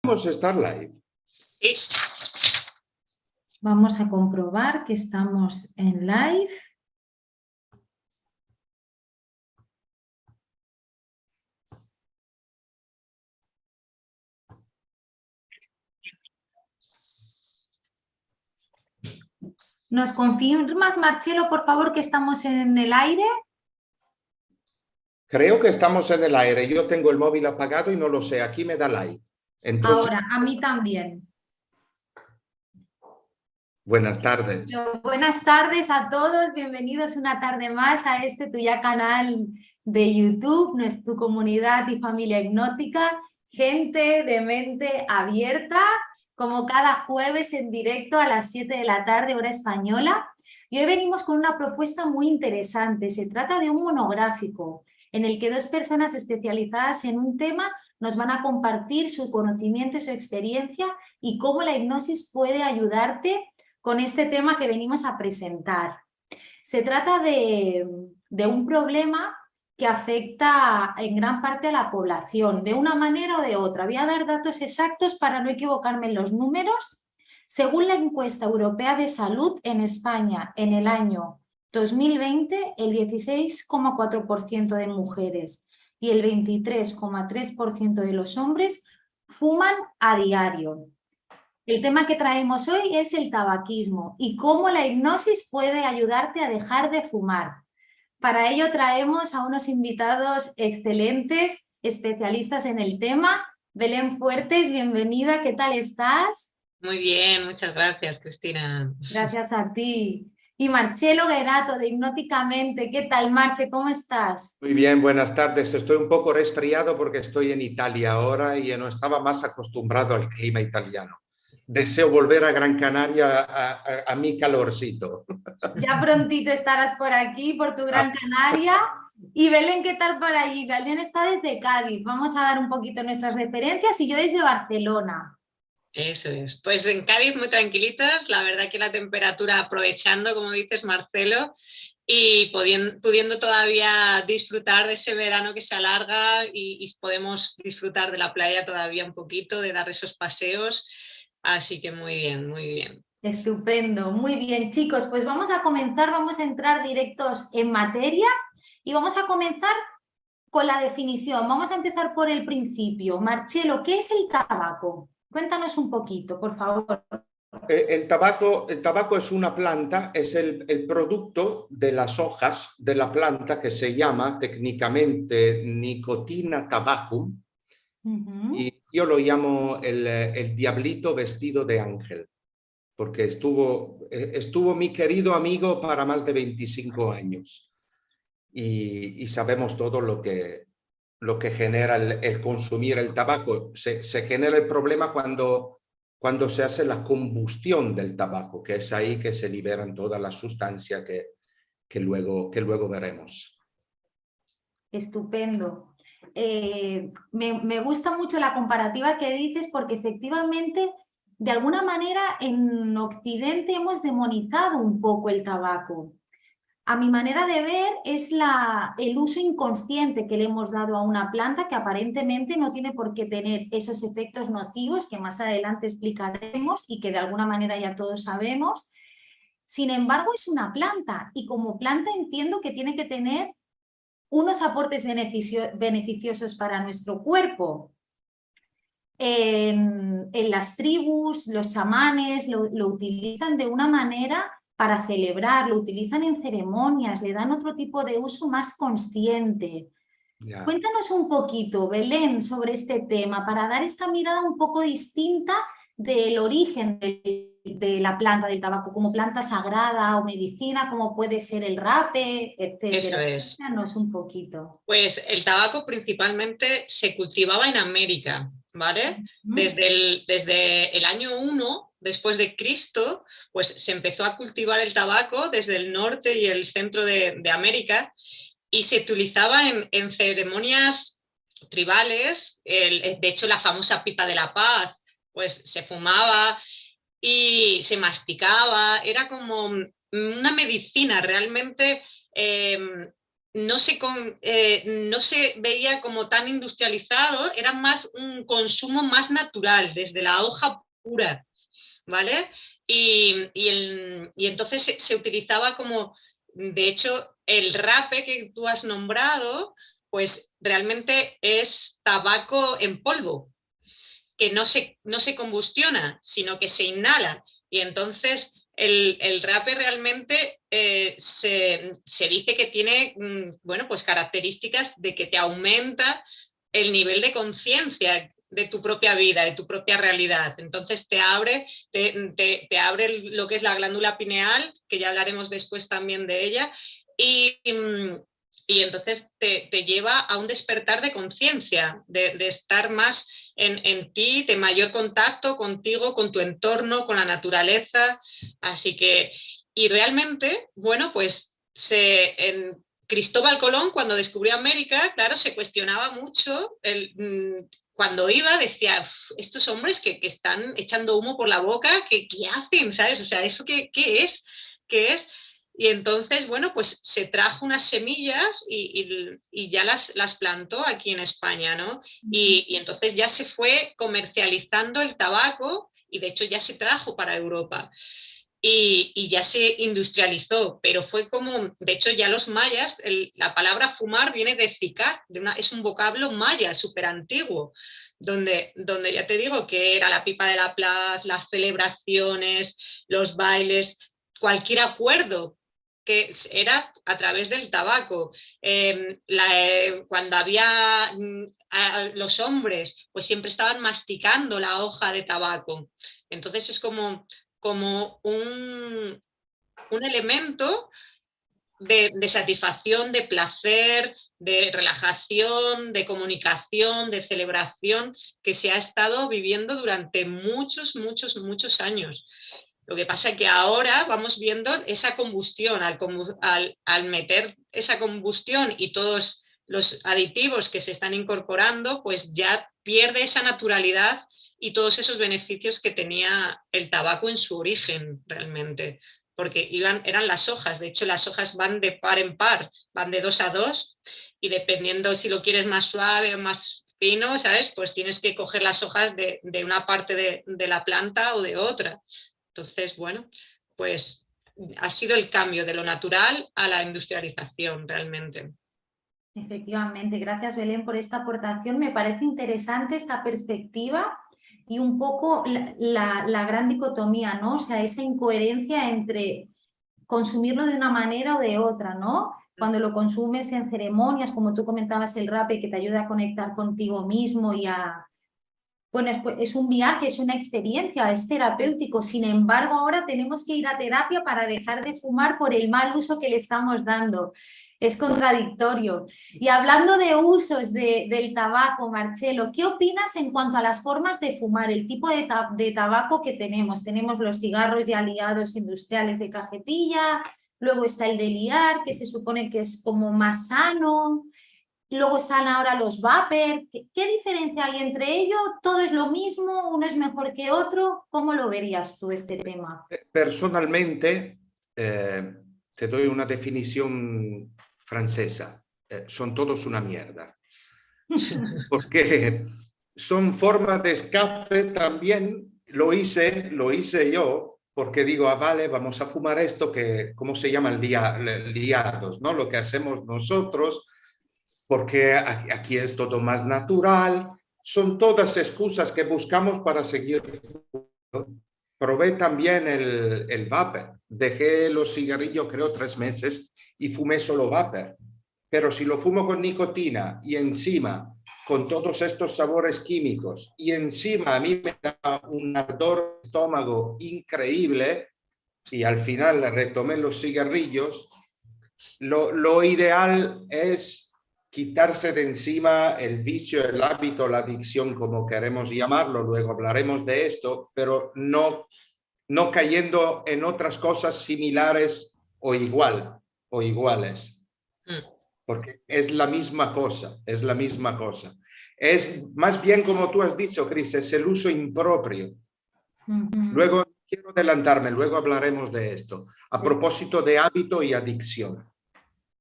Vamos a estar live. Sí. Vamos a comprobar que estamos en live. ¿Nos confirmas, Marcelo, por favor, que estamos en el aire? Creo que estamos en el aire. Yo tengo el móvil apagado y no lo sé. Aquí me da live. Entonces, Ahora, a mí también. buenas tardes. Buenas tardes a todos, bienvenidos una tarde más a este tu ya canal de YouTube, nuestra comunidad y familia hipnótica, gente de mente abierta, como cada jueves en directo a las 7 de la tarde, hora española. Y hoy venimos con una propuesta muy interesante. Se trata de un monográfico en el que dos personas especializadas en un tema nos van a compartir su conocimiento y su experiencia y cómo la hipnosis puede ayudarte con este tema que venimos a presentar. Se trata de un problema que afecta en gran parte a la población, de una manera o de otra. Voy a dar datos exactos para no equivocarme en los números. Según la encuesta europea de salud en España, en el año 2020, el 16,4% de mujeres y el 23,3% de los hombres fuman a diario. El tema que traemos hoy es el tabaquismo y cómo la hipnosis puede ayudarte a dejar de fumar. Para ello traemos a unos invitados excelentes, especialistas en el tema. Belén Fuertes, bienvenida, ¿qué tal estás? Muy bien, muchas gracias, Cristina. Gracias a ti. Y Marcelo Guerato, de Hipnóticamente, ¿qué tal, Marche? ¿Cómo estás? Muy bien, buenas tardes. Estoy un poco resfriado porque estoy en Italia ahora y no estaba más acostumbrado al clima italiano. Deseo volver a Gran Canaria a mi calorcito. Ya prontito estarás por aquí, por tu Gran Canaria. Y Belén, ¿qué tal por allí? Belén está desde Cádiz. Vamos a dar un poquito nuestras referencias y yo desde Barcelona. Eso es. Pues en Cádiz muy tranquilitas, la verdad que la temperatura aprovechando, como dices, Marcelo, y pudiendo todavía disfrutar de ese verano que se alarga y podemos disfrutar de la playa todavía un poquito, de dar esos paseos. Así que muy bien, muy bien. Estupendo, muy bien, chicos, pues vamos a comenzar, vamos a entrar directos en materia y vamos a comenzar con la definición. Vamos a empezar por el principio. Marcelo, ¿qué es el tabaco? Cuéntanos un poquito, por favor. El tabaco es una planta, es el producto de las hojas de la planta que se llama técnicamente Nicotina tabacum. Y yo lo llamo el diablito vestido de ángel, porque estuvo mi querido amigo para más de 25 años y sabemos todo lo que genera el consumir el tabaco. Se genera el problema cuando se hace la combustión del tabaco, que es ahí que se liberan todas las sustancias que luego veremos. Estupendo. Me gusta mucho la comparativa que dices porque efectivamente, de alguna manera, en Occidente hemos demonizado un poco el tabaco. A mi manera de ver es el uso inconsciente que le hemos dado a una planta que aparentemente no tiene por qué tener esos efectos nocivos que más adelante explicaremos y que de alguna manera ya todos sabemos. Sin embargo, es una planta y como planta entiendo que tiene que tener unos aportes beneficiosos para nuestro cuerpo. En las tribus, los chamanes lo utilizan de una manera para celebrar, lo utilizan en ceremonias, le dan otro tipo de uso más consciente. Ya. Cuéntanos un poquito, Belén, sobre este tema, para dar esta mirada un poco distinta del origen de la planta del tabaco, como planta sagrada o medicina, como puede ser el rape, etcétera. Eso es. Cuéntanos un poquito. Pues el tabaco principalmente se cultivaba en América, ¿vale? Desde el año 1 después de Cristo, pues se empezó a cultivar el tabaco desde el norte y el centro de América y se utilizaba en ceremonias tribales. De hecho, la famosa pipa de la paz, pues se fumaba y se masticaba, era como una medicina realmente no se veía como tan industrializado, era más un consumo más natural, desde la hoja pura, ¿vale? Y entonces se utilizaba como, de hecho, el rape que tú has nombrado, pues realmente es tabaco en polvo, que no se combustiona, sino que se inhala. Y entonces el rape realmente se dice que tiene, bueno, pues características de que te aumenta el nivel de conciencia de tu propia vida, de tu propia realidad. Entonces te abre lo que es la glándula pineal, que ya hablaremos después también de ella, y entonces te lleva a un despertar de conciencia, de estar más en ti, de mayor contacto contigo, con tu entorno, con la naturaleza. Así que, y realmente, bueno, pues en Cristóbal Colón, cuando descubrió América, claro, se cuestionaba mucho cuando iba, decía, estos hombres que están echando humo por la boca, ¿qué hacen? ¿Sabes? O sea, ¿eso qué es? ¿Qué es? Y entonces, bueno, pues se trajo unas semillas y ya las plantó aquí en España, ¿no? Y entonces ya se fue comercializando el tabaco y de hecho ya se trajo para Europa. Y ya se industrializó, pero fue como, de hecho ya los mayas, la palabra fumar viene de cicar, es un vocablo maya súper antiguo, donde ya te digo que era la pipa de la plaza, las celebraciones, los bailes, cualquier acuerdo que era a través del tabaco. Cuando había los hombres, pues siempre estaban masticando la hoja de tabaco. Entonces es como un elemento de satisfacción, de placer, de relajación, de comunicación, de celebración, que se ha estado viviendo durante muchos, muchos, muchos años. Lo que pasa es que ahora vamos viendo esa combustión, al meter esa combustión y todos los aditivos que se están incorporando, pues ya pierde esa naturalidad y todos esos beneficios que tenía el tabaco en su origen realmente, porque eran las hojas. De hecho, las hojas van de par en par, van de 2 a 2 y dependiendo si lo quieres más suave o más fino, ¿sabes? Pues tienes que coger las hojas de una parte de la planta o de otra. Entonces, bueno, pues ha sido el cambio de lo natural a la industrialización realmente. Efectivamente, gracias Belén por esta aportación. Me parece interesante esta perspectiva y un poco la gran dicotomía, ¿no? O sea, esa incoherencia entre consumirlo de una manera o de otra, ¿no? Cuando lo consumes en ceremonias, como tú comentabas, el rape, que te ayuda a conectar contigo mismo y a... Bueno, es un viaje, es una experiencia, es terapéutico. Sin embargo, ahora tenemos que ir a terapia para dejar de fumar por el mal uso que le estamos dando. Es contradictorio. Y hablando de usos del tabaco, Marcelo, ¿qué opinas en cuanto a las formas de fumar, el tipo de tabaco que tenemos? Tenemos los cigarros ya liados industriales de cajetilla, luego está el de liar, que se supone que es como más sano. Luego están ahora los vapor. ¿Qué diferencia hay entre ellos? ¿Todo es lo mismo? ¿Uno es mejor que otro? ¿Cómo lo verías tú este tema? Personalmente, te doy una definición francesa. Son todos una mierda. Porque son formas de escape también. Lo hice yo, porque digo, vale, vamos a fumar esto, que, ¿cómo se llaman? Liados, ¿no? Lo que hacemos nosotros, porque aquí es todo más natural. Son todas excusas que buscamos para seguir. Probé también el vapor. Dejé los cigarrillos, creo, 3 meses y fumé solo vapor. Pero si lo fumo con nicotina y encima con todos estos sabores químicos y encima a mí me da un ardor de estómago increíble y al final retomé los cigarrillos, lo ideal es quitarse de encima el vicio, el hábito, la adicción, como queremos llamarlo. Luego hablaremos de esto, pero no cayendo en otras cosas similares o iguales. Porque es la misma cosa, es la misma cosa. Es más bien como tú has dicho, Cris, es el uso impropio. Luego, quiero adelantarme, luego hablaremos de esto, a propósito de hábito y adicción.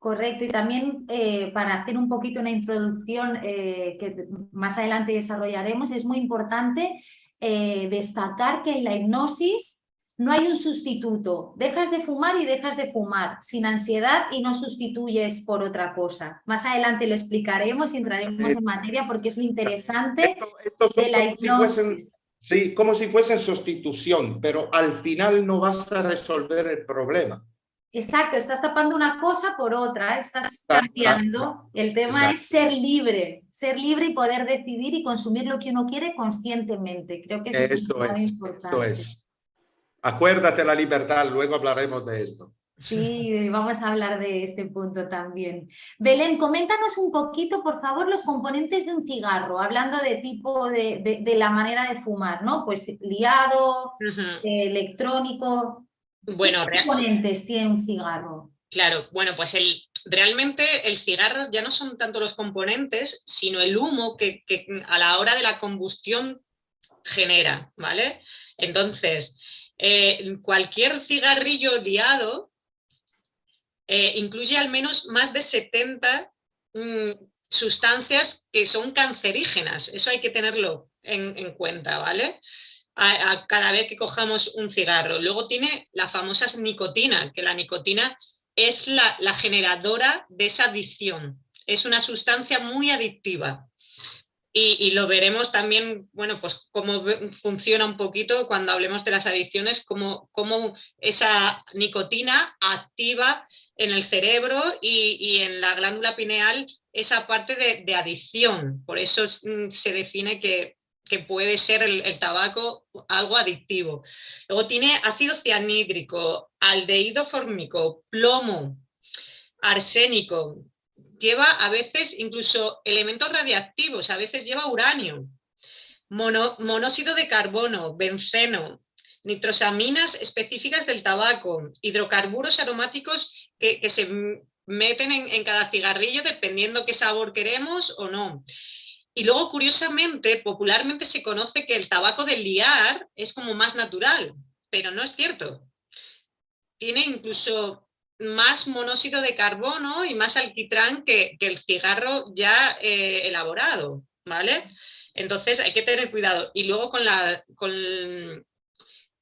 Correcto, y también para hacer un poquito una introducción que más adelante desarrollaremos, es muy importante destacar que en la hipnosis no hay un sustituto. Dejas de fumar y dejas de fumar sin ansiedad y no sustituyes por otra cosa. Más adelante lo explicaremos y entraremos en materia porque es lo interesante Estos son de la como si fuesen, hipnosis. sí, como si fuesen sustitución, pero al final no vas a resolver el problema. Exacto, estás tapando una cosa por otra, estás cambiando. El tema es ser libre y poder decidir y consumir lo que uno quiere conscientemente. Creo que eso es muy importante. Eso es. Acuérdate la libertad, luego hablaremos de esto. Sí, vamos a hablar de este punto también. Belén, coméntanos un poquito, por favor, los componentes de un cigarro, hablando de tipo de la manera de fumar, ¿no? Pues liado, electrónico. Bueno, ¿Qué componentes tiene un cigarro? Claro, bueno, pues realmente el cigarro ya no son tanto los componentes, sino el humo que a la hora de la combustión genera, ¿vale? Entonces, cualquier cigarrillo liado incluye al menos más de 70 sustancias que son cancerígenas. Eso hay que tenerlo en cuenta, ¿vale? Cada vez que cojamos un cigarro. Luego tiene la famosa nicotina, que la nicotina es la generadora de esa adicción. Es una sustancia muy adictiva. Y lo veremos también, bueno, pues cómo funciona un poquito cuando hablemos de las adicciones, cómo esa nicotina activa en el cerebro y en la glándula pineal esa parte de adicción. Por eso se define que puede ser el tabaco algo adictivo. Luego tiene ácido cianhídrico, aldehído fórmico, plomo, arsénico. Lleva a veces incluso elementos radiactivos, a veces lleva uranio, monóxido de carbono, benceno, nitrosaminas específicas del tabaco, hidrocarburos aromáticos que se meten en cada cigarrillo dependiendo qué sabor queremos o no. Y luego, curiosamente, popularmente se conoce que el tabaco de liar es como más natural, pero no es cierto. Tiene incluso más monóxido de carbono y más alquitrán que el cigarro ya elaborado, ¿vale? Entonces hay que tener cuidado. Y luego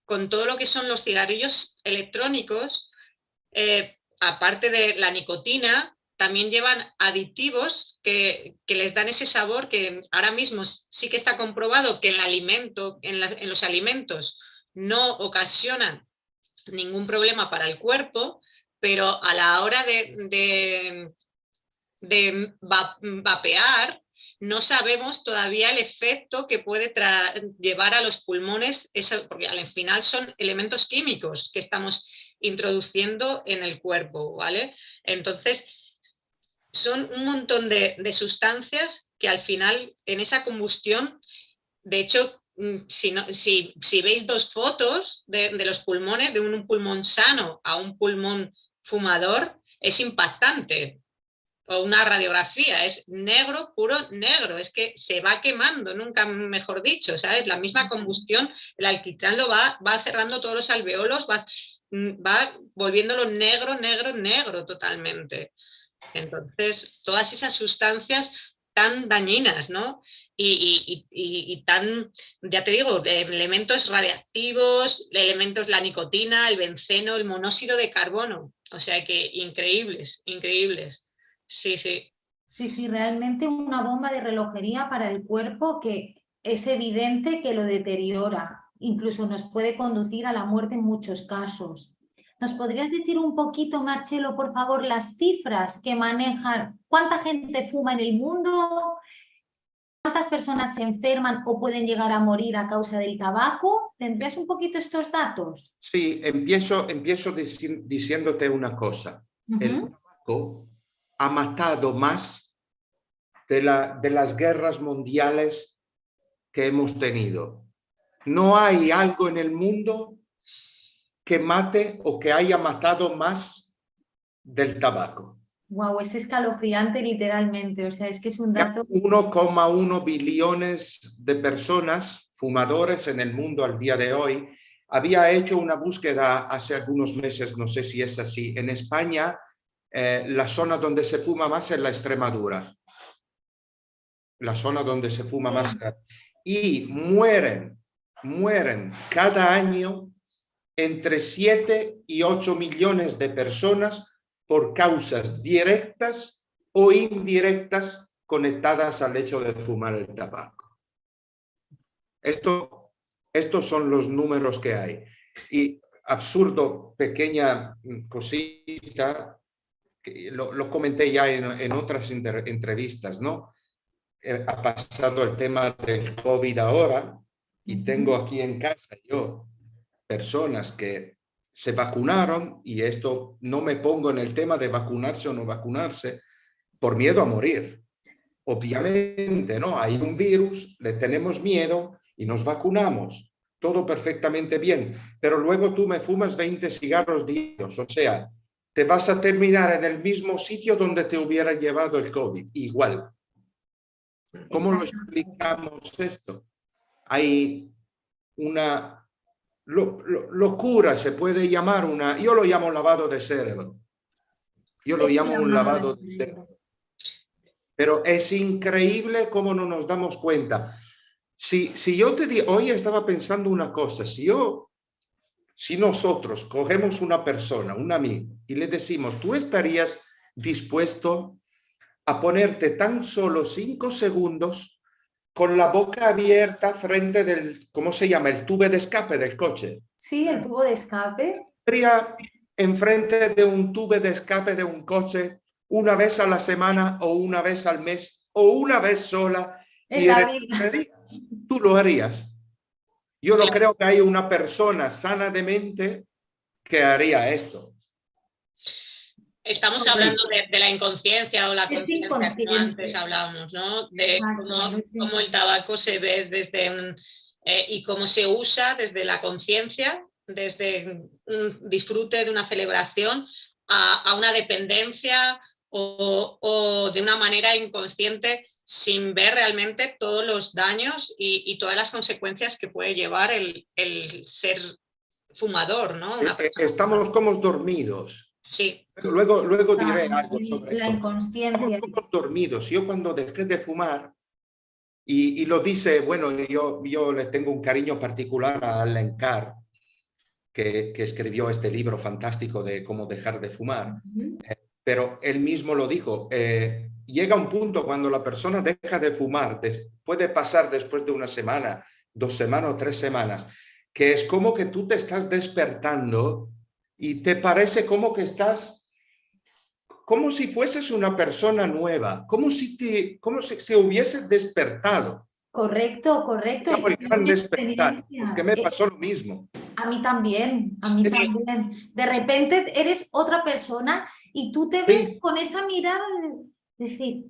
con todo lo que son los cigarrillos electrónicos, aparte de la nicotina, también llevan aditivos que les dan ese sabor que ahora mismo sí que está comprobado que en los alimentos no ocasionan ningún problema para el cuerpo, pero a la hora de vapear no sabemos todavía el efecto que puede llevar a los pulmones, porque al final son elementos químicos que estamos introduciendo en el cuerpo, ¿vale? Entonces, son un montón de sustancias que al final en esa combustión, de hecho, si veis dos fotos de los pulmones, de un pulmón sano a un pulmón fumador, es impactante. O una radiografía, es negro, puro negro, es que se va quemando, nunca mejor dicho, ¿sabes? La misma combustión, el alquitrán lo va cerrando todos los alveolos, va volviéndolo negro, negro, negro totalmente. Entonces, todas esas sustancias tan dañinas, ¿no? Y tan, ya te digo, elementos radiactivos, elementos, la nicotina, el benceno, el monóxido de carbono, o sea que increíbles, increíbles. Sí, sí. Sí, realmente una bomba de relojería para el cuerpo que es evidente que lo deteriora, incluso nos puede conducir a la muerte en muchos casos. ¿Nos podrías decir un poquito, Marcelo, por favor, las cifras que manejan? ¿Cuánta gente fuma en el mundo? ¿Cuántas personas se enferman o pueden llegar a morir a causa del tabaco? ¿Tendrías un poquito estos datos? Sí, empiezo diciéndote una cosa. El tabaco ha matado más de las guerras mundiales que hemos tenido. No hay algo en el mundo que mate o que haya matado más del tabaco. Wow, es escalofriante literalmente, o sea, es que es un dato... 1,1 billones de personas, fumadores en el mundo al día de hoy. Había hecho una búsqueda hace algunos meses, no sé si es así, en España la zona donde se fuma más es la Extremadura. La zona donde se fuma más. Y mueren cada año entre 7 y 8 millones de personas por causas directas o indirectas conectadas al hecho de fumar el tabaco. Estos son los números que hay. Y absurdo, pequeña cosita, que lo comenté ya en otras entrevistas, ¿no? Ha pasado el tema del COVID ahora y tengo aquí en casa yo personas que se vacunaron, y esto no me pongo en el tema de vacunarse o no vacunarse por miedo a morir. Obviamente, ¿no? Hay un virus, le tenemos miedo y nos vacunamos. Todo perfectamente bien, pero luego tú me fumas 20 cigarros diarios, o sea, te vas a terminar en el mismo sitio donde te hubiera llevado el COVID, igual. ¿Cómo lo explicamos esto? Hay una locura, se puede llamar una, yo lo llamo lavado de cerebro. Yo lo llamo un lavado de cerebro. Pero es increíble cómo no nos damos cuenta. Si yo te digo, hoy estaba pensando una cosa, si nosotros cogemos una persona, un amigo, y le decimos, ¿tú estarías dispuesto a ponerte tan solo 5 segundos con la boca abierta frente del, ¿cómo se llama? El tubo de escape del coche? Sí, el tubo de escape. ¿Estaría enfrente de un tubo de escape de un coche una vez a la semana o una vez al mes o una vez sola? En la vida. Tú lo harías. Yo no creo que haya una persona sana de mente que haría esto. Estamos hablando de la inconsciencia o la conciencia, como antes hablábamos, ¿no? De cómo el tabaco se ve desde y cómo se usa desde la conciencia, desde un disfrute de una celebración a una dependencia o de una manera inconsciente, sin ver realmente todos los daños y todas las consecuencias que puede llevar el ser fumador, ¿no? Estamos como dormidos. Sí. Luego diré algo sobre la inconsciencia. Estamos dormidos. Yo cuando dejé de fumar, y lo dice, bueno, yo le tengo un cariño particular a Allen Carr, que escribió este libro fantástico de cómo dejar de fumar. Pero él mismo lo dijo, llega un punto cuando la persona deja de fumar, puede pasar después de una semana, 2 semanas o 3 semanas, que es como que tú te estás despertando y te parece como que estás, como si fueses una persona nueva, como si se hubieses despertado. Correcto. Como el gran despertar, porque me pasó lo mismo. A mí también, también. De repente eres otra persona y tú te ves con esa mirada de decir,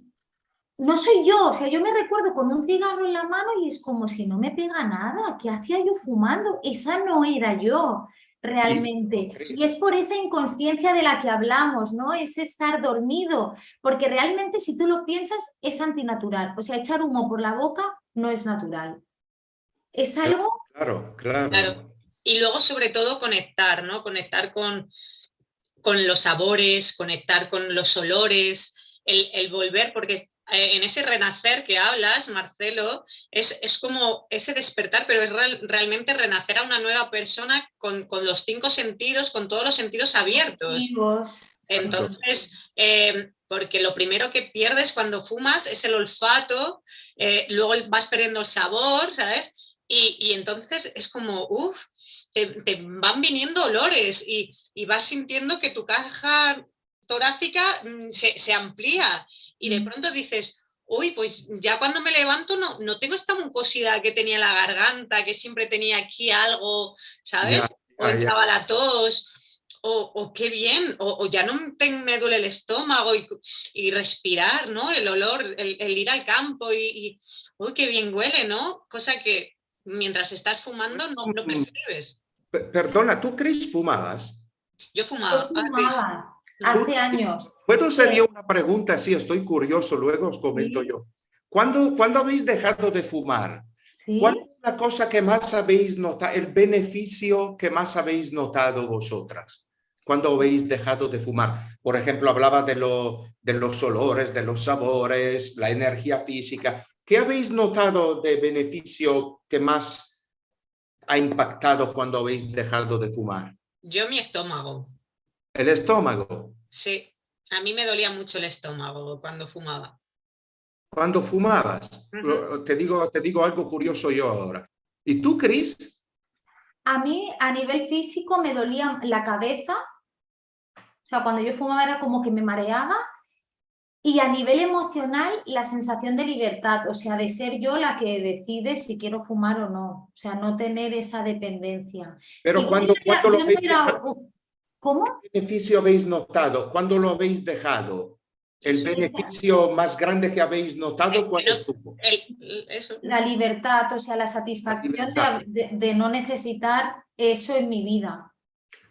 no soy yo, o sea, yo me recuerdo con un cigarro en la mano y es como si no me pega nada, ¿qué hacía yo fumando? Esa no era yo realmente. Y es por esa inconsciencia de la que hablamos, ¿no? Es estar dormido, porque realmente si tú lo piensas es antinatural, o sea, echar humo por la boca no es natural. Es algo... Claro. Y luego sobre todo conectar, ¿no? Conectar con los sabores, conectar con los olores, el volver, porque en ese renacer que hablas, Marcelo, es como ese despertar, pero es realmente renacer a una nueva persona con los 5 sentidos, con todos los sentidos abiertos. Entonces, porque lo primero que pierdes cuando fumas es el olfato, luego vas perdiendo el sabor, ¿sabes? Y entonces es como, te van viniendo olores y vas sintiendo que tu caja torácica se amplía y de pronto dices, uy, pues ya cuando me levanto no tengo esta mucosidad que tenía en la garganta, que siempre tenía aquí algo, ¿sabes? O entraba la tos, o qué bien, o ya no me duele el estómago y respirar, ¿no? El olor, el ir al campo y uy, qué bien huele, ¿no? Cosa que mientras estás fumando no percibes. Perdona, ¿tú, Cris, fumabas? Yo fumaba. Hace años. Bueno, sería una pregunta, sí, estoy curioso, luego os comento yo. ¿Cuándo habéis dejado de fumar? ¿Sí? ¿Cuál es la cosa que más habéis notado, el beneficio que más habéis notado vosotras? ¿Cuándo habéis dejado de fumar? Por ejemplo, hablaba de los olores, de los sabores, la energía física. ¿Qué habéis notado de beneficio que más ha impactado cuando habéis dejado de fumar? Yo mi estómago. El estómago. Sí, a mí me dolía mucho el estómago cuando fumaba. Cuando fumabas. Te digo algo curioso yo ahora. ¿Y tú, Cris? A mí, a nivel físico, me dolía la cabeza. O sea, cuando yo fumaba era como que me mareaba. Y a nivel emocional, la sensación de libertad, o sea, de ser yo la que decide si quiero fumar o no. O sea, no tener esa dependencia. Pero Igual cuando lo yo no habéis era... ¿Cómo? ¿qué beneficio habéis notado? ¿Cuándo lo habéis dejado? ¿El beneficio más grande que habéis notado cuál estuvo? Eso. La libertad, o sea, la La satisfacción libertad. de no necesitar eso en mi vida.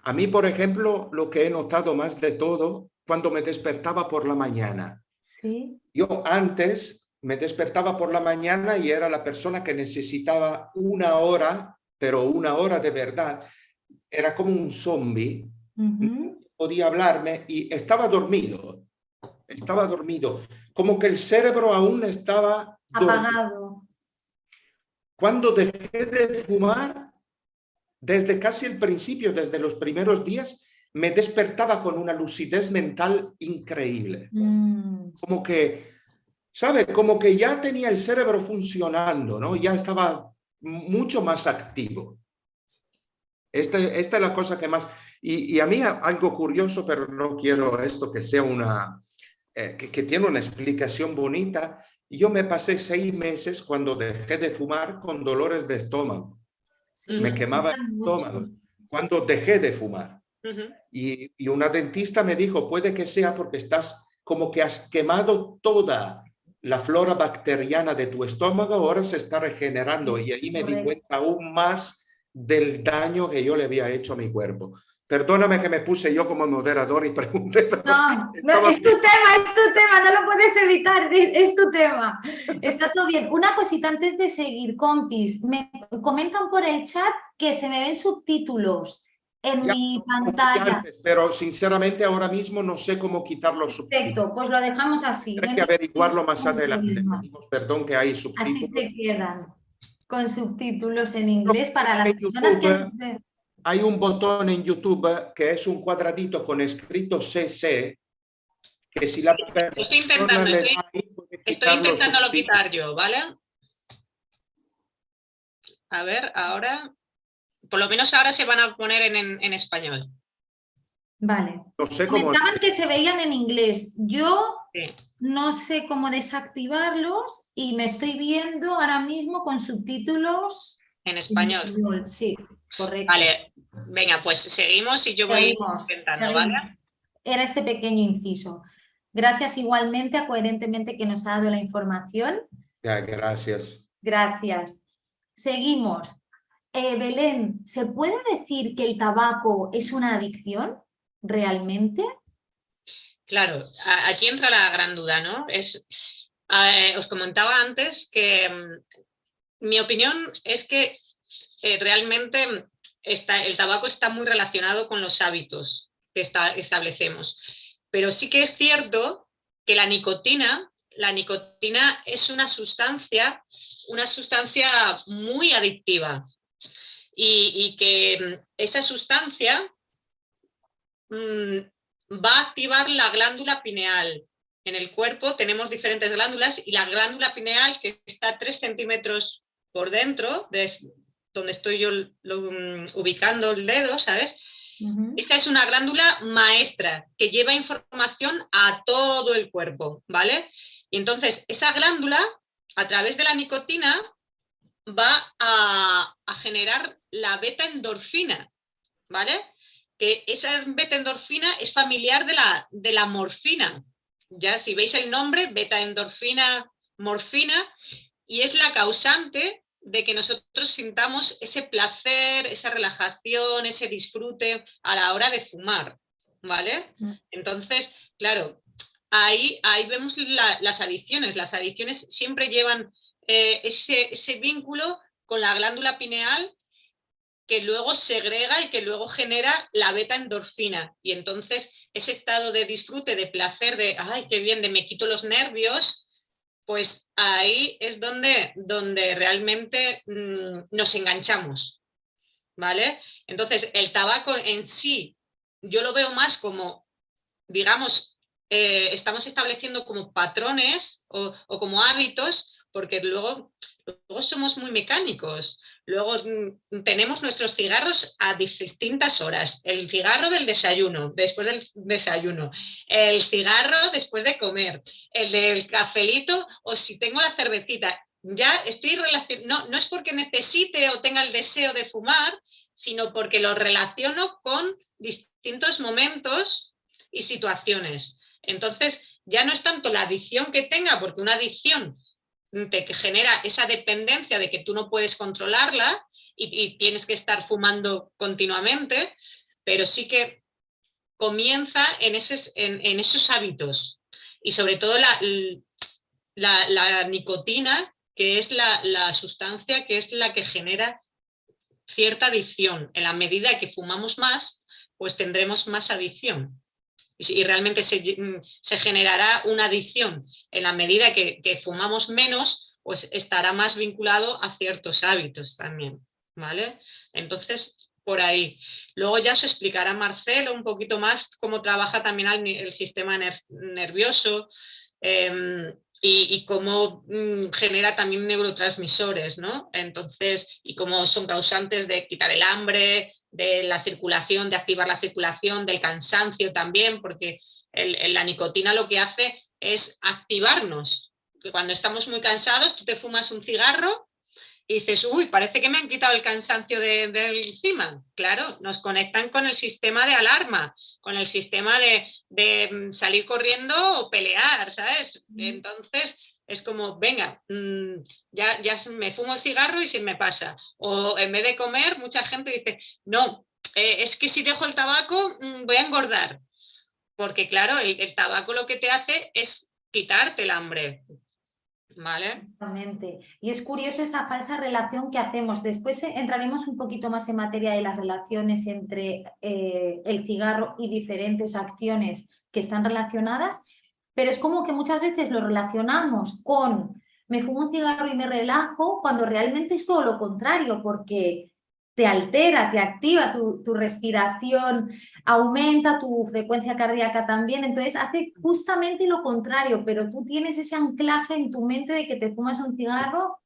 A mí, por ejemplo, lo que he notado más de todo, cuando me despertaba por la mañana. Sí. Yo antes me despertaba por la mañana y era la persona que necesitaba una hora, pero una hora de verdad. Era como un zombie. No podía hablarme y estaba dormido. Estaba dormido. Como que el cerebro aún estaba dormido. Apagado. Cuando dejé de fumar, desde casi el principio, desde los primeros días, me despertaba con una lucidez mental increíble. Como que, ¿sabe? Como que ya tenía el cerebro funcionando, ¿no? Ya estaba mucho más activo. Esta es la cosa que más... Y a mí algo curioso, pero no quiero esto que sea una... que tiene una explicación bonita. Yo me pasé 6 meses cuando dejé de fumar con dolores de estómago. Sí, Me se quemaba cuidan el mucho. estómago cuando dejé de fumar. Y una dentista me dijo, puede que sea porque estás como que has quemado toda la flora bacteriana de tu estómago, ahora se está regenerando. Y ahí me di Correcto. cuenta aún más del daño que yo le había hecho a mi cuerpo. Perdóname que me puse yo como moderador y pregunté, pero No, estaba... es tu tema, no lo puedes evitar, es tu tema. Está todo bien. Una cosita antes de seguir, compis, me comentan por el chat que se me ven subtítulos en Ya, mi como fui pantalla. antes, pero sinceramente ahora mismo no sé cómo quitar los subtítulos. Perfecto, pues lo dejamos así. No Tendré hay que averiguarlo más ningún adelante. problema. Pedimos perdón que hay Así subtítulos. se quedan, con subtítulos en Lo que inglés para las en personas que YouTube nos ven. hay un botón en YouTube que es un cuadradito con escrito CC, que si la Estoy persona le da ahí puede quitar los intentándolo subtítulos. quitar yo, ¿vale? A ver, ahora, por lo menos ahora se van a poner en español. Vale. No sé cómo. Comentaban que se veían en inglés. Yo Sí. no sé cómo desactivarlos y me estoy viendo ahora mismo con subtítulos En español. Sí, correcto. Vale, venga, pues seguimos y yo voy intentando, ¿vale? Era este pequeño inciso. Gracias igualmente a Coherentemente que nos ha dado la información. Ya, gracias. Gracias. Seguimos. Belén, ¿se puede decir que el tabaco es una adicción realmente? Claro, aquí entra la gran duda, ¿no? Os comentaba antes que mi opinión es que realmente el tabaco está muy relacionado con los hábitos que establecemos. Pero sí que es cierto que la nicotina es una sustancia muy adictiva y que esa sustancia va a activar la glándula pineal. En el cuerpo tenemos diferentes glándulas y la glándula pineal, que está a 3 centímetros por dentro, de donde estoy yo ubicando el dedo, ¿sabes? Esa es una glándula maestra que lleva información a todo el cuerpo, ¿vale? Y entonces esa glándula, a través de la nicotina, va a generar la beta-endorfina, ¿vale? Que esa beta-endorfina es familiar de la morfina. Ya si veis el nombre, beta-endorfina, morfina, y es la causante de que nosotros sintamos ese placer, esa relajación, ese disfrute a la hora de fumar, ¿vale? Entonces, claro, ahí vemos las adicciones. Las adicciones siempre llevan ese vínculo con la glándula pineal que luego segrega y que luego genera la beta-endorfina. Y entonces ese estado de disfrute, de placer, de ¡ay, qué bien!, de me quito los nervios, pues ahí es donde realmente nos enganchamos, ¿vale? Entonces el tabaco en sí, yo lo veo más como, digamos, estamos estableciendo como patrones o como hábitos, porque luego somos muy mecánicos. Luego tenemos nuestros cigarros a distintas horas. El cigarro del desayuno, después del desayuno. El cigarro después de comer. El del cafelito o si tengo la cervecita. Ya estoy relacionando, no es porque necesite o tenga el deseo de fumar, sino porque lo relaciono con distintos momentos y situaciones. Entonces, ya no es tanto la adicción que tenga, porque una adicción te genera esa dependencia de que tú no puedes controlarla y tienes que estar fumando continuamente, pero sí que comienza en esos hábitos y sobre todo la nicotina, que es la sustancia que es la que genera cierta adicción. En la medida que fumamos más, pues tendremos más adicción. Y realmente se generará una adicción. En la medida que fumamos menos, pues estará más vinculado a ciertos hábitos también, ¿vale? Entonces, por ahí. Luego ya os explicará Marcelo un poquito más cómo trabaja también el sistema nervioso y cómo genera también neurotransmisores, ¿no? Entonces, y cómo son causantes de quitar el hambre, de la circulación, de activar la circulación, del cansancio también, porque la nicotina lo que hace es activarnos. Que cuando estamos muy cansados, tú te fumas un cigarro y dices, uy, parece que me han quitado el cansancio de encima. Claro, nos conectan con el sistema de alarma, con el sistema de salir corriendo o pelear, ¿sabes? Entonces es como, venga, ya me fumo el cigarro y se me pasa. O en vez de comer, mucha gente dice, no, es que si dejo el tabaco voy a engordar. Porque claro, el tabaco lo que te hace es quitarte el hambre. ¿Vale? Exactamente. Y es curioso esa falsa relación que hacemos. Después entraremos un poquito más en materia de las relaciones entre el cigarro y diferentes acciones que están relacionadas, pero es como que muchas veces lo relacionamos con me fumo un cigarro y me relajo, cuando realmente es todo lo contrario, porque te altera, te activa tu respiración, aumenta tu frecuencia cardíaca también, entonces hace justamente lo contrario, pero tú tienes ese anclaje en tu mente de que te fumas un cigarro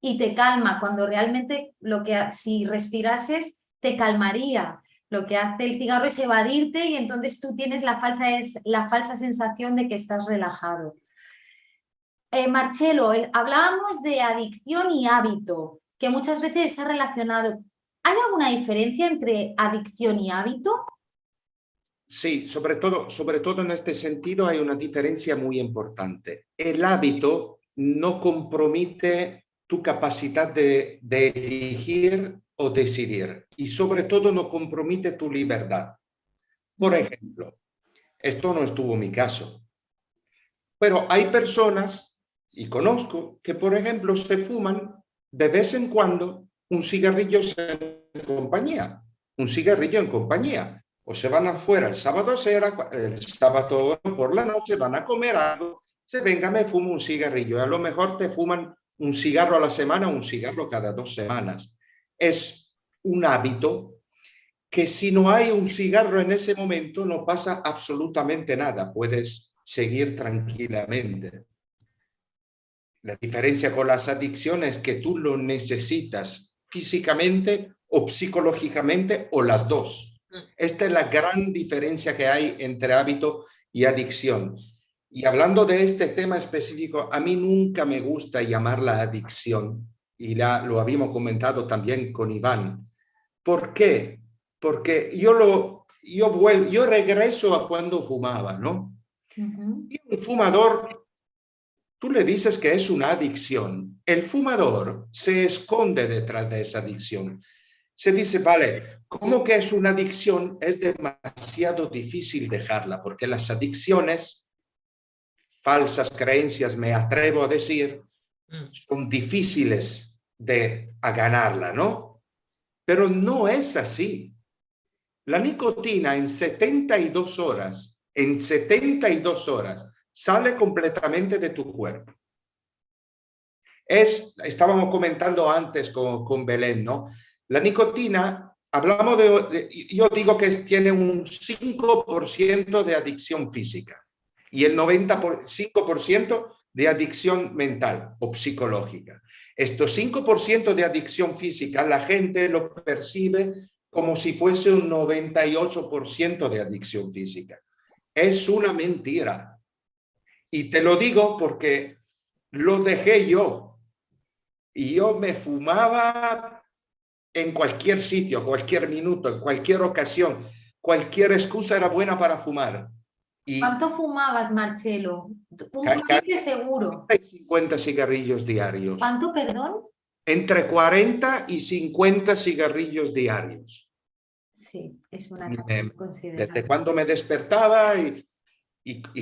y te calma, cuando realmente lo que si respirases te calmaría. Lo que hace el cigarro es evadirte y entonces tú tienes la falsa sensación de que estás relajado. Marcelo, hablábamos de adicción y hábito, que muchas veces está relacionado. ¿Hay alguna diferencia entre adicción y hábito? Sí, sobre todo en este sentido hay una diferencia muy importante. El hábito no compromete tu capacidad de elegir o decidir y sobre todo no compromete tu libertad. Por ejemplo, esto no estuvo en mi caso, pero hay personas, y conozco, que por ejemplo se fuman de vez en cuando un cigarrillo en compañía, un cigarrillo en compañía. O se van afuera el sábado por la noche, van a comer algo, se venga, me fumo un cigarrillo. Y a lo mejor te fuman un cigarro a la semana, un cigarro cada 2 semanas. Es un hábito que si no hay un cigarro en ese momento no pasa absolutamente nada, puedes seguir tranquilamente. La diferencia con las adicciones es que tú lo necesitas físicamente o psicológicamente o las dos. Esta es la gran diferencia que hay entre hábito y adicción. Y hablando de este tema específico, a mí nunca me gusta llamarla adicción, y ya lo habíamos comentado también con Iván. ¿Por qué? Porque yo regreso a cuando fumaba, ¿no? Y un fumador, tú le dices que es una adicción, el fumador se esconde detrás de esa adicción. Se dice, vale, ¿cómo que es una adicción? Es demasiado difícil dejarla, porque las adicciones, falsas creencias, me atrevo a decir, son difíciles de ganarla, ¿no? pero no es así. La nicotina en 72 horas, sale completamente de tu cuerpo. Estábamos comentando antes con Belén, ¿no? La nicotina, yo digo que tiene un 5% de adicción física y el 95% de adicción mental o psicológica. Estos 5% de adicción física, la gente lo percibe como si fuese un 98% de adicción física. Es una mentira. Y te lo digo porque lo dejé yo. Y yo me fumaba en cualquier sitio, cualquier minuto, en cualquier ocasión. Cualquier excusa era buena para fumar. Y ¿Cuánto fumabas, Marcelo? Un paquete seguro. 50 cigarrillos diarios. ¿Cuánto, perdón? Entre 40 y 50 cigarrillos diarios. Sí, es una cantidad considerable. Desde cuando me despertaba y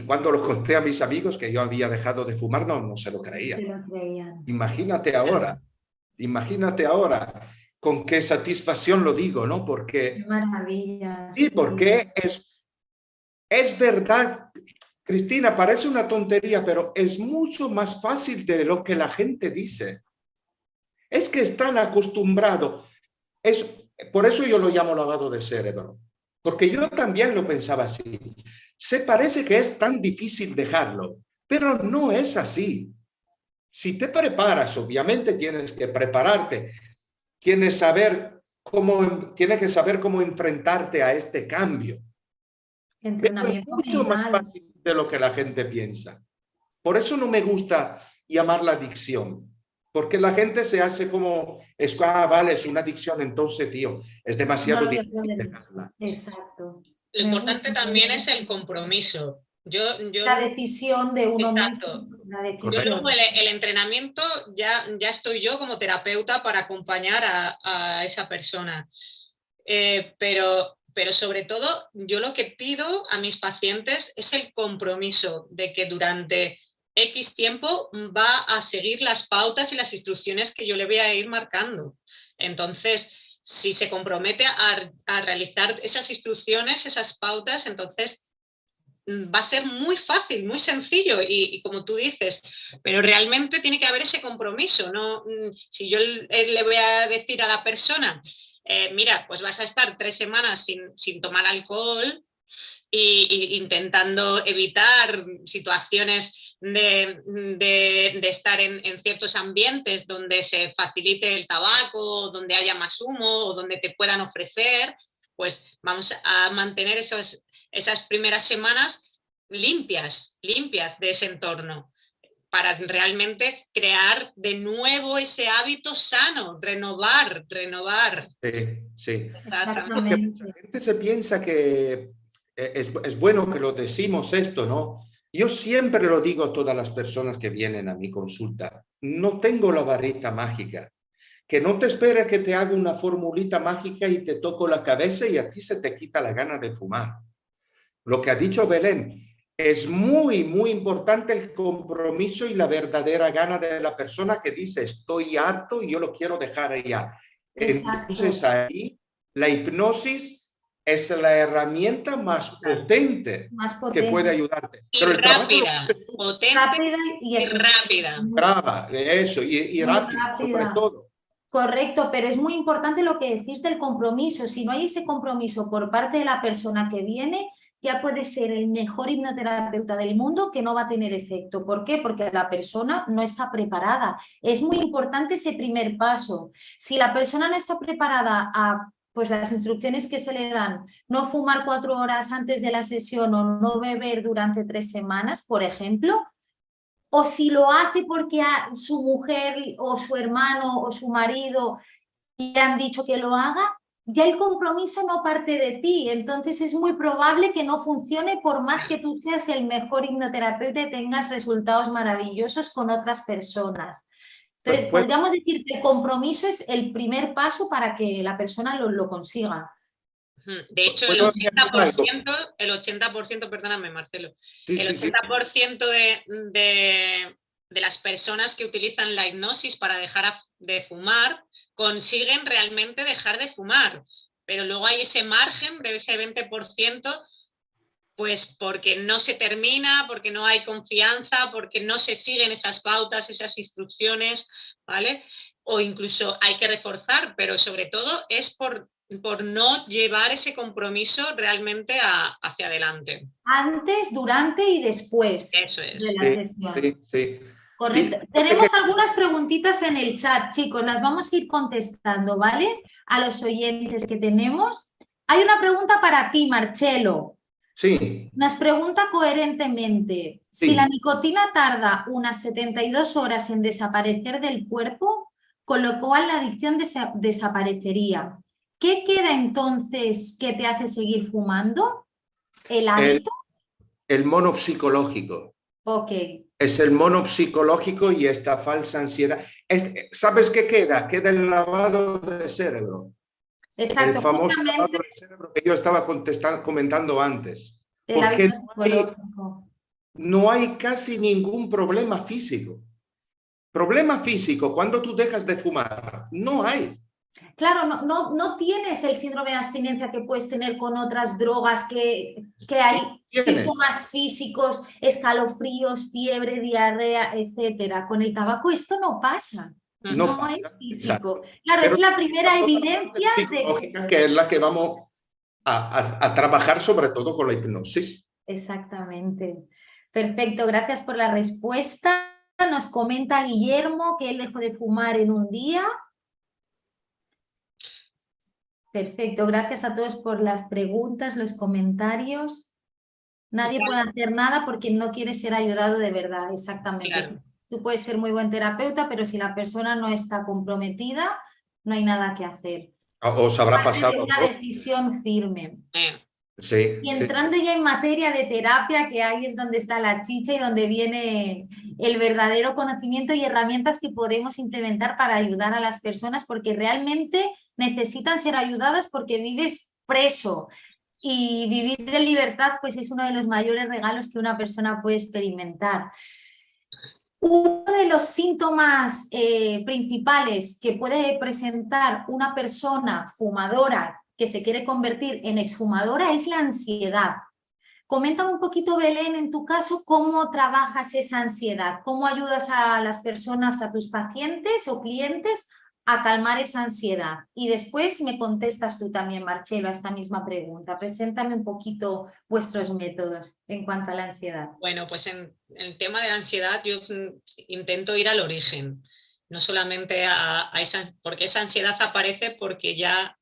cuando lo conté a mis amigos que yo había dejado de fumar, no se lo creían. Se lo creían. Imagínate ahora con qué satisfacción lo digo, ¿no? Porque... Qué maravilla. Sí, porque es verdad, Cristina, parece una tontería, pero es mucho más fácil de lo que la gente dice. Es que están acostumbrados. Por eso yo lo llamo lavado de cerebro. Porque yo también lo pensaba así. Se parece que es tan difícil dejarlo, pero no es así. Si te preparas, obviamente tienes que prepararte. Tienes que saber cómo enfrentarte a este cambio. Entrenamiento Pero es mucho mental. más fácil de lo que la gente piensa. Por eso no me gusta llamarla adicción. Porque la gente se hace como, vale, es una adicción, entonces, tío, es demasiado difícil dejarla. Exacto. Lo importante también es el compromiso. La decisión de uno exacto. mismo. La decisión. Yo luego el entrenamiento ya estoy yo como terapeuta para acompañar a esa persona. Pero sobre todo yo lo que pido a mis pacientes es el compromiso de que durante X tiempo va a seguir las pautas y las instrucciones que yo le voy a ir marcando. Entonces, si se compromete a realizar esas instrucciones, esas pautas, entonces va a ser muy fácil, muy sencillo y como tú dices, pero realmente tiene que haber ese compromiso, ¿no? Si yo le voy a decir a la persona, mira, pues vas a estar 3 semanas sin tomar alcohol y intentando evitar situaciones de estar en ciertos ambientes donde se facilite el tabaco, donde haya más humo o donde te puedan ofrecer, pues vamos a mantener esas primeras semanas limpias de ese entorno para realmente crear de nuevo ese hábito sano, renovar. Sí. Exactamente. Mucha gente se piensa que es bueno que lo decimos esto, ¿no? Yo siempre lo digo a todas las personas que vienen a mi consulta. No tengo la varita mágica. Que no te esperes que te haga una formulita mágica y te toco la cabeza y a ti se te quita la gana de fumar. Lo que ha dicho Belén, es muy, muy importante el compromiso y la verdadera gana de la persona que dice estoy harto y yo lo quiero dejar allá. Entonces ahí la hipnosis es la herramienta más potente que puede ayudarte. Y pero rápida, potente y rápida. Eso, y rápida, sobre todo. Correcto, pero es muy importante lo que decís del compromiso. Si no hay ese compromiso por parte de la persona que viene, ya puede ser el mejor hipnoterapeuta del mundo que no va a tener efecto. ¿Por qué? Porque la persona no está preparada. Es muy importante ese primer paso. Si la persona no está preparada a pues las instrucciones que se le dan, no fumar 4 horas antes de la sesión o no beber durante 3 semanas, por ejemplo, o si lo hace porque su mujer o su hermano o su marido le han dicho que lo haga, ya el compromiso no parte de ti. Entonces es muy probable que no funcione por más que tú seas el mejor hipnoterapeuta y tengas resultados maravillosos con otras personas. Entonces, podríamos decir que el compromiso es el primer paso para que la persona lo consiga. De hecho, el 80%, perdóname, Marcelo, el 80% de las personas que utilizan la hipnosis para dejar de fumar consiguen realmente dejar de fumar. Pero luego hay ese margen de ese 20%, pues porque no se termina, porque no hay confianza, porque no se siguen esas pautas, esas instrucciones, ¿vale? O incluso hay que reforzar, pero sobre todo es por no llevar ese compromiso realmente hacia adelante. Antes, durante y después Eso de es. la sesión. Sí. Correcto. Tenemos algunas preguntitas en el chat, chicos, las vamos a ir contestando, ¿vale? A los oyentes que tenemos. Hay una pregunta para ti, Marcelo. Sí. Nos pregunta coherentemente, si la nicotina tarda unas 72 horas en desaparecer del cuerpo, con lo cual la adicción desaparecería. ¿Qué queda entonces que te hace seguir fumando? ¿El hábito? El mono psicológico. Ok. Es el mono psicológico y esta falsa ansiedad. ¿Sabes qué queda? Queda el lavado de cerebro. Exacto, El famoso lavado de cerebro que yo estaba comentando antes. Porque no hay casi ningún problema físico. Problema físico, cuando tú dejas de fumar, no hay. Claro, no tienes el síndrome de abstinencia que puedes tener con otras drogas que hay síntomas físicos, escalofríos, fiebre, diarrea, etcétera. Con el tabaco esto no pasa. No pasa, es físico. Exacto. Claro, pero es la primera evidencia psicológica que es la que vamos a trabajar sobre todo con la hipnosis. Exactamente. Perfecto, gracias por la respuesta. Nos comenta Guillermo que él dejó de fumar en un día. Perfecto, gracias a todos por las preguntas, los comentarios. Nadie puede hacer nada porque no quiere ser ayudado de verdad, exactamente. Claro. Tú puedes ser muy buen terapeuta, pero si la persona no está comprometida, no hay nada que hacer. Os habrá pasado una decisión firme. Sí, y entrando ya en materia de terapia, que ahí es donde está la chicha y donde viene el verdadero conocimiento y herramientas que podemos implementar para ayudar a las personas, porque realmente necesitan ser ayudadas porque vives preso y vivir en libertad pues es uno de los mayores regalos que una persona puede experimentar. Uno de los síntomas principales que puede presentar una persona fumadora que se quiere convertir en exfumadora es la ansiedad. Coméntame un poquito, Belén, en tu caso, cómo trabajas esa ansiedad, cómo ayudas a las personas, a tus pacientes o clientes a calmar esa ansiedad. Y después me contestas tú también, Marcelo, a esta misma pregunta. Preséntame un poquito vuestros métodos en cuanto a la ansiedad. Bueno, pues en el tema de la ansiedad yo intento ir al origen, no solamente a esa, porque esa ansiedad aparece porque ya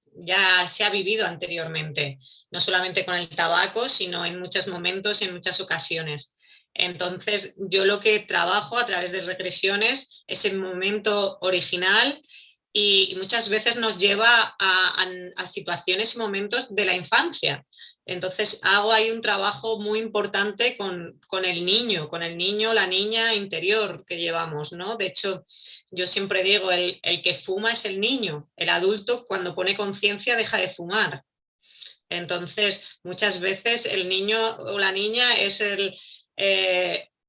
se ha vivido anteriormente, no solamente con el tabaco, sino en muchos momentos, en muchas ocasiones. Entonces, yo lo que trabajo a través de regresiones es el momento original y muchas veces nos lleva a situaciones y momentos de la infancia. Entonces, hago ahí un trabajo muy importante con el niño, la niña interior que llevamos, ¿no? De hecho, yo siempre digo, el que fuma es el niño, el adulto cuando pone conciencia deja de fumar. Entonces, muchas veces el niño o la niña es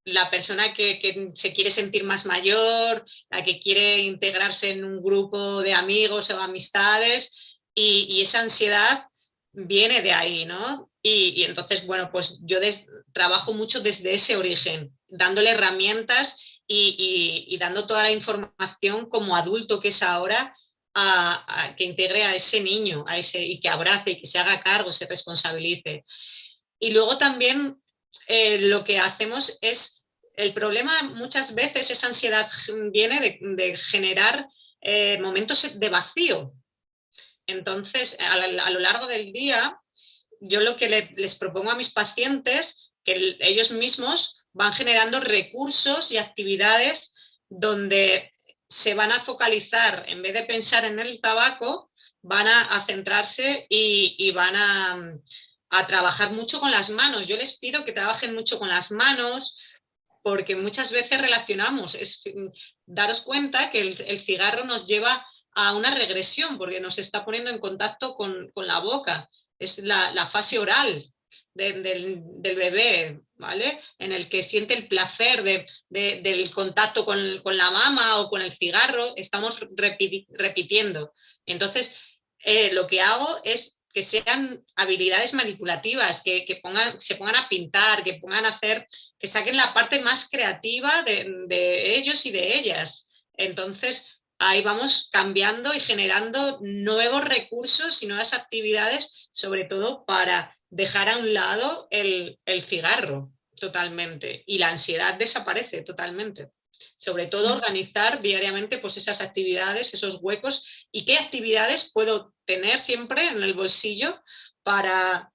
la persona que se quiere sentir más mayor, la que quiere integrarse en un grupo de amigos o amistades y esa ansiedad viene de ahí, ¿no? Y entonces, bueno, pues yo trabajo mucho desde ese origen, dándole herramientas y dando toda la información como adulto que es ahora a que integre a ese niño y que abrace y que se haga cargo, se responsabilice. Y luego también lo que hacemos es, el problema muchas veces, esa ansiedad viene de generar momentos de vacío. Entonces, a lo largo del día, yo lo que les propongo a mis pacientes, que ellos mismos van generando recursos y actividades donde se van a focalizar, en vez de pensar en el tabaco, van a centrarse y van a trabajar mucho con las manos. Yo les pido que trabajen mucho con las manos, porque muchas veces relacionamos, daros cuenta que el cigarro nos lleva a una regresión, porque nos está poniendo en contacto con la boca, es la fase oral, del bebé, ¿vale? En el que siente el placer del contacto con la mama o con el cigarro, estamos repitiendo. Entonces, lo que hago es que sean habilidades manipulativas, que se pongan a pintar, que pongan a hacer, que saquen la parte más creativa de ellos y de ellas. Entonces, ahí vamos cambiando y generando nuevos recursos y nuevas actividades, sobre todo para dejar a un lado el cigarro totalmente, y la ansiedad desaparece totalmente. Sobre todo organizar diariamente pues esas actividades, esos huecos, y qué actividades puedo tener siempre en el bolsillo para...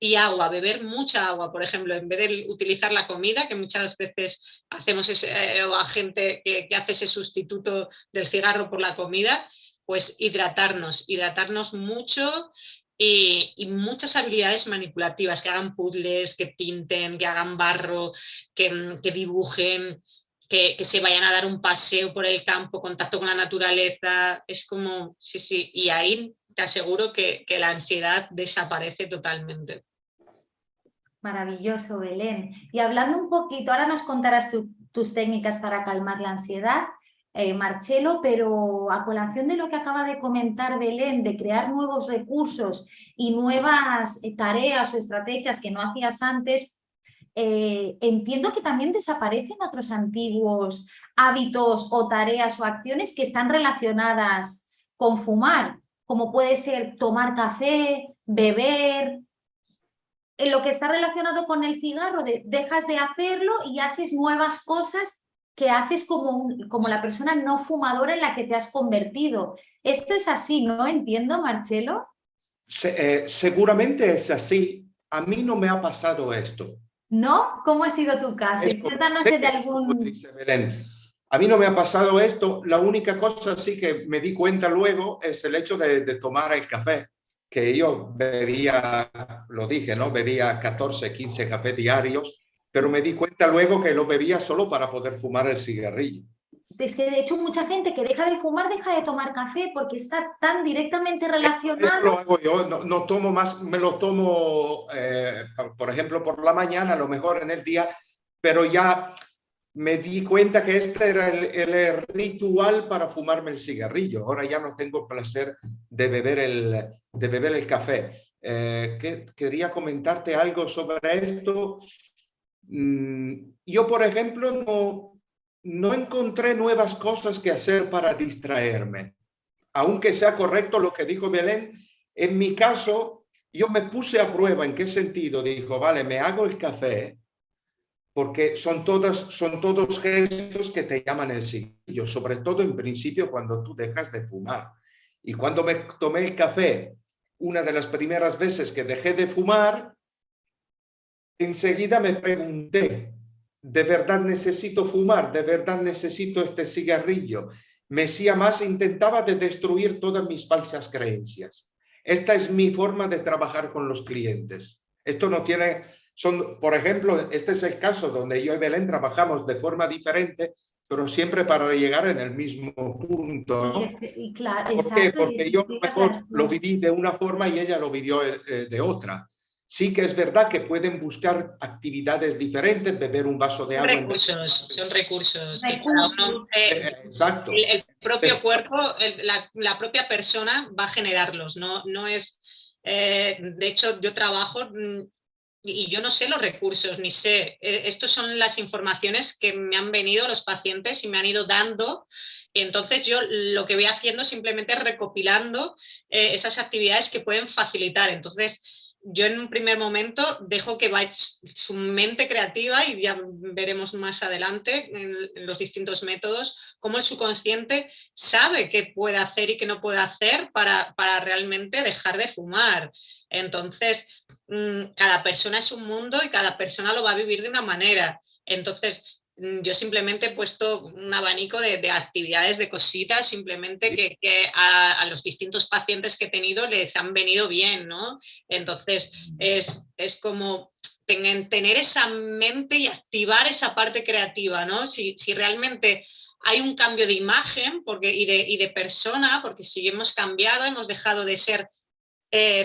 Y agua, beber mucha agua, por ejemplo, en vez de utilizar la comida, que muchas veces hacemos o a gente que hace ese sustituto del cigarro por la comida, pues hidratarnos mucho, y muchas habilidades manipulativas, que hagan puzzles, que pinten, que hagan barro, que dibujen, que se vayan a dar un paseo por el campo, contacto con la naturaleza. Es como, sí, y ahí te aseguro que la ansiedad desaparece totalmente. Maravilloso, Belén. Y hablando un poquito, ahora nos contarás tus técnicas para calmar la ansiedad, Marcelo, pero a colación de lo que acaba de comentar Belén, de crear nuevos recursos y nuevas tareas o estrategias que no hacías antes, entiendo que también desaparecen otros antiguos hábitos o tareas o acciones que están relacionadas con fumar, como puede ser tomar café, beber. En lo que está relacionado con el cigarro, dejas de hacerlo y haces nuevas cosas que haces como la persona no fumadora en la que te has convertido. Esto es así, ¿no? Entiendo, Marcelo. Seguramente es así. A mí no me ha pasado esto. ¿No? ¿Cómo ha sido tu caso? Cuéntanos de algún... Dice Belén. A mí no me ha pasado esto. La única cosa sí que me di cuenta luego es el hecho de tomar el café, que yo bebía, lo dije, ¿no? Bebía 14, 15 cafés diarios, pero me di cuenta luego que lo bebía solo para poder fumar el cigarrillo. Es que de hecho mucha gente que deja de fumar deja de tomar café porque está tan directamente relacionado. Eso lo hago yo, no tomo más, me lo tomo, por ejemplo, por la mañana, a lo mejor en el día, pero ya me di cuenta que este era el ritual para fumarme el cigarrillo. Ahora ya no tengo placer de beber el café. Quería comentarte algo sobre esto. Yo, por ejemplo, no encontré nuevas cosas que hacer para distraerme. Aunque sea correcto lo que dijo Belén, en mi caso, yo me puse a prueba. ¿En qué sentido? Dijo, vale, me hago el café, porque son todos gestos que te llaman el cigarrillo, sobre todo en principio cuando tú dejas de fumar. Y cuando me tomé el café, una de las primeras veces que dejé de fumar, enseguida me pregunté, ¿de verdad necesito fumar? ¿De verdad necesito este cigarrillo? Mesía más intentaba de destruir todas mis falsas creencias. Esta es mi forma de trabajar con los clientes. Esto no tiene... por ejemplo, este es el caso donde yo y Belén trabajamos de forma diferente, pero siempre para llegar en el mismo punto, ¿no? Y claro, ¿Por exacto, qué? Porque yo mejor lo viví de una forma y ella lo vivió de otra. Sí que es verdad que pueden buscar actividades diferentes, beber un vaso de agua. Son recursos. Que cada uno, exacto. El propio cuerpo, la propia persona va a generarlos. No es... de hecho, yo trabajo... Y yo no sé los recursos, ni sé. Estas son las informaciones que me han venido los pacientes y me han ido dando. Y entonces yo lo que voy haciendo simplemente es recopilando esas actividades que pueden facilitar. Entonces yo en un primer momento dejo que vaya su mente creativa, y ya veremos más adelante en los distintos métodos cómo el subconsciente sabe qué puede hacer y qué no puede hacer para realmente dejar de fumar. Entonces, cada persona es un mundo y cada persona lo va a vivir de una manera. Entonces, yo simplemente he puesto un abanico de actividades, de cositas, simplemente que a los distintos pacientes que he tenido les han venido bien, ¿no? Entonces, es como tener esa mente y activar esa parte creativa, ¿no? Si realmente hay un cambio de imagen y de persona, porque si hemos cambiado, hemos dejado de ser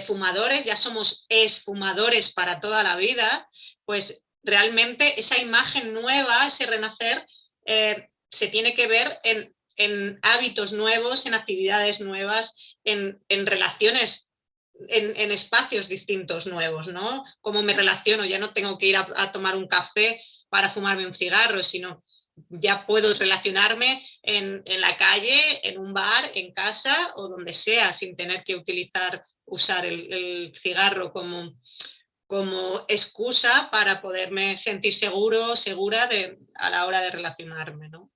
fumadores, ya somos exfumadores para toda la vida, pues realmente esa imagen nueva, ese renacer, se tiene que ver en hábitos nuevos, en actividades nuevas, en relaciones, en espacios distintos nuevos, ¿no? Cómo me relaciono, ya no tengo que ir a tomar un café para fumarme un cigarro, sino ya puedo relacionarme en la calle, en un bar, en casa o donde sea, sin tener que usar el cigarro como excusa para poderme sentir seguro, segura a la hora de relacionarme, ¿no?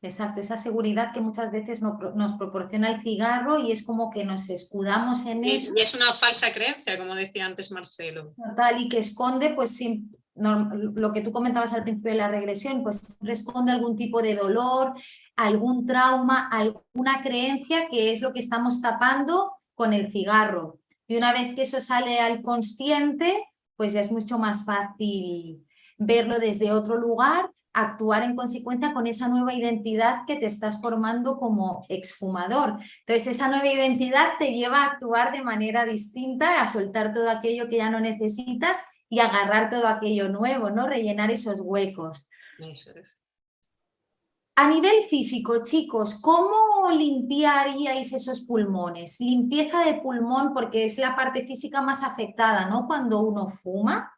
Exacto, esa seguridad que muchas veces nos proporciona el cigarro y es como que nos escudamos en eso. Y es una falsa creencia, como decía antes Marcelo. Total, y que esconde, pues lo que tú comentabas al principio de la regresión, pues siempre esconde algún tipo de dolor, algún trauma, alguna creencia que es lo que estamos tapando con el cigarro. Y una vez que eso sale al consciente, pues ya es mucho más fácil verlo desde otro lugar, actuar en consecuencia con esa nueva identidad que te estás formando como exfumador. Entonces esa nueva identidad te lleva a actuar de manera distinta, a soltar todo aquello que ya no necesitas y agarrar todo aquello nuevo, ¿no? Rellenar esos huecos. Eso es. A nivel físico, chicos, ¿cómo limpiaríais esos pulmones? Limpieza de pulmón, porque es la parte física más afectada, ¿no? Cuando uno fuma.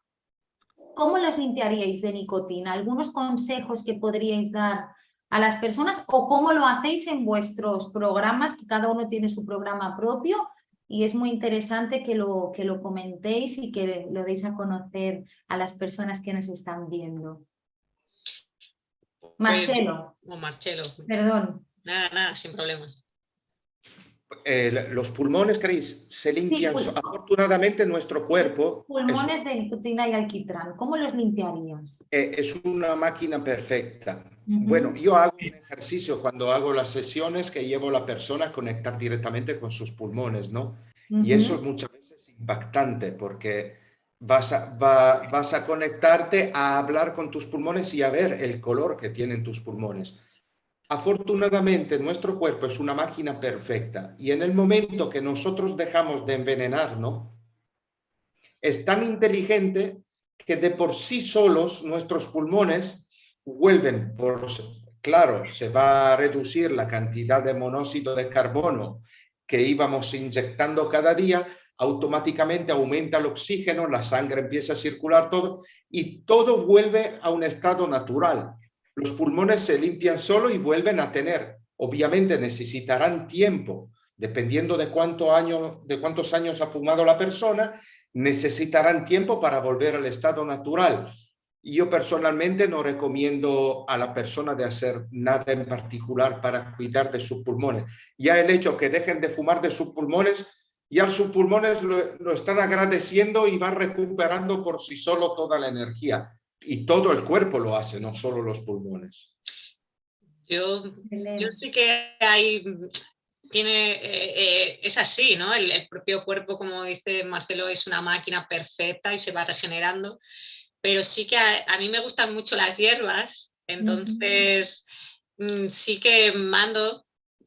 ¿Cómo los limpiaríais de nicotina? ¿Algunos consejos que podríais dar a las personas o cómo lo hacéis en vuestros programas, que cada uno tiene su programa propio? Y es muy interesante que lo comentéis y que lo deis a conocer a las personas que nos están viendo. Marcelo. Marcelo. Perdón. Nada, sin problema. Los pulmones, ¿creéis? Se limpian. Sí, afortunadamente nuestro cuerpo... Pulmones de nicotina y alquitrán. ¿Cómo los limpiarías? Es una máquina perfecta. Bueno, yo hago un ejercicio cuando hago las sesiones que llevo a la persona a conectar directamente con sus pulmones, ¿no? Y eso es muchas veces impactante porque vas a conectarte a hablar con tus pulmones y a ver el color que tienen tus pulmones. Afortunadamente, nuestro cuerpo es una máquina perfecta y en el momento que nosotros dejamos de envenenarnos, es tan inteligente que de por sí solos nuestros pulmones vuelven, claro, se va a reducir la cantidad de monóxido de carbono que íbamos inyectando cada día, automáticamente aumenta el oxígeno, la sangre empieza a circular todo y todo vuelve a un estado natural. Los pulmones se limpian solo y vuelven a tener. Obviamente necesitarán tiempo, dependiendo de cuántos años ha fumado la persona, necesitarán tiempo para volver al estado natural. Yo personalmente no recomiendo a la persona de hacer nada en particular para cuidar de sus pulmones. Ya el hecho que dejen de fumar de sus pulmones, ya sus pulmones lo están agradeciendo y van recuperando por sí solo toda la energía. Y todo el cuerpo lo hace, no solo los pulmones. Yo sí que es así, ¿no? El propio cuerpo, como dice Marcelo, es una máquina perfecta y se va regenerando, pero sí que a mí me gustan mucho las hierbas, entonces sí que mando,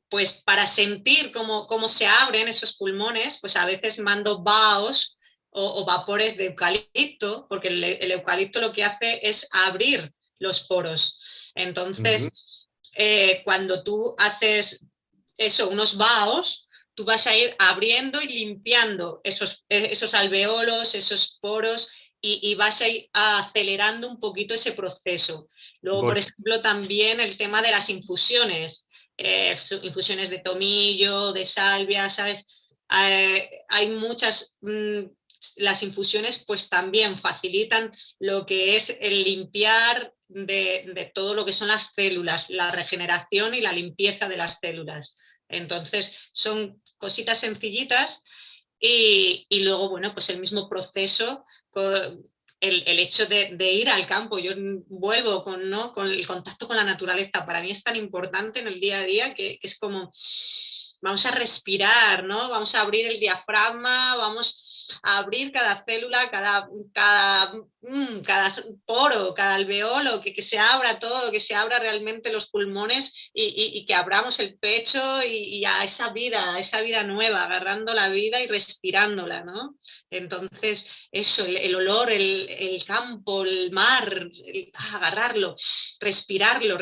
pues para sentir cómo se abren esos pulmones, pues a veces mando vaos o vapores de eucalipto, porque el eucalipto lo que hace es abrir los poros. Entonces, cuando tú haces eso, unos vaos, tú vas a ir abriendo y limpiando esos alveolos, esos poros, y vas a ir acelerando un poquito ese proceso. Luego, por ejemplo, también el tema de las infusiones, infusiones de tomillo, de salvia, ¿sabes? Hay muchas... las infusiones pues también facilitan lo que es el limpiar de todo lo que son las células, la regeneración y la limpieza de las células. Entonces son cositas sencillitas y luego, bueno, pues el mismo proceso, el hecho de ir al campo. Yo vuelvo con el contacto con la naturaleza. Para mí es tan importante en el día a día que es como vamos a respirar, ¿no? Vamos a abrir el diafragma, vamos a abrir cada célula, cada poro, cada alveolo, que se abra todo, que se abra realmente los pulmones y que abramos el pecho y a esa vida nueva, agarrando la vida y respirándola, ¿no? Entonces, eso, el olor, el campo, el mar, agarrarlo, respirarlo,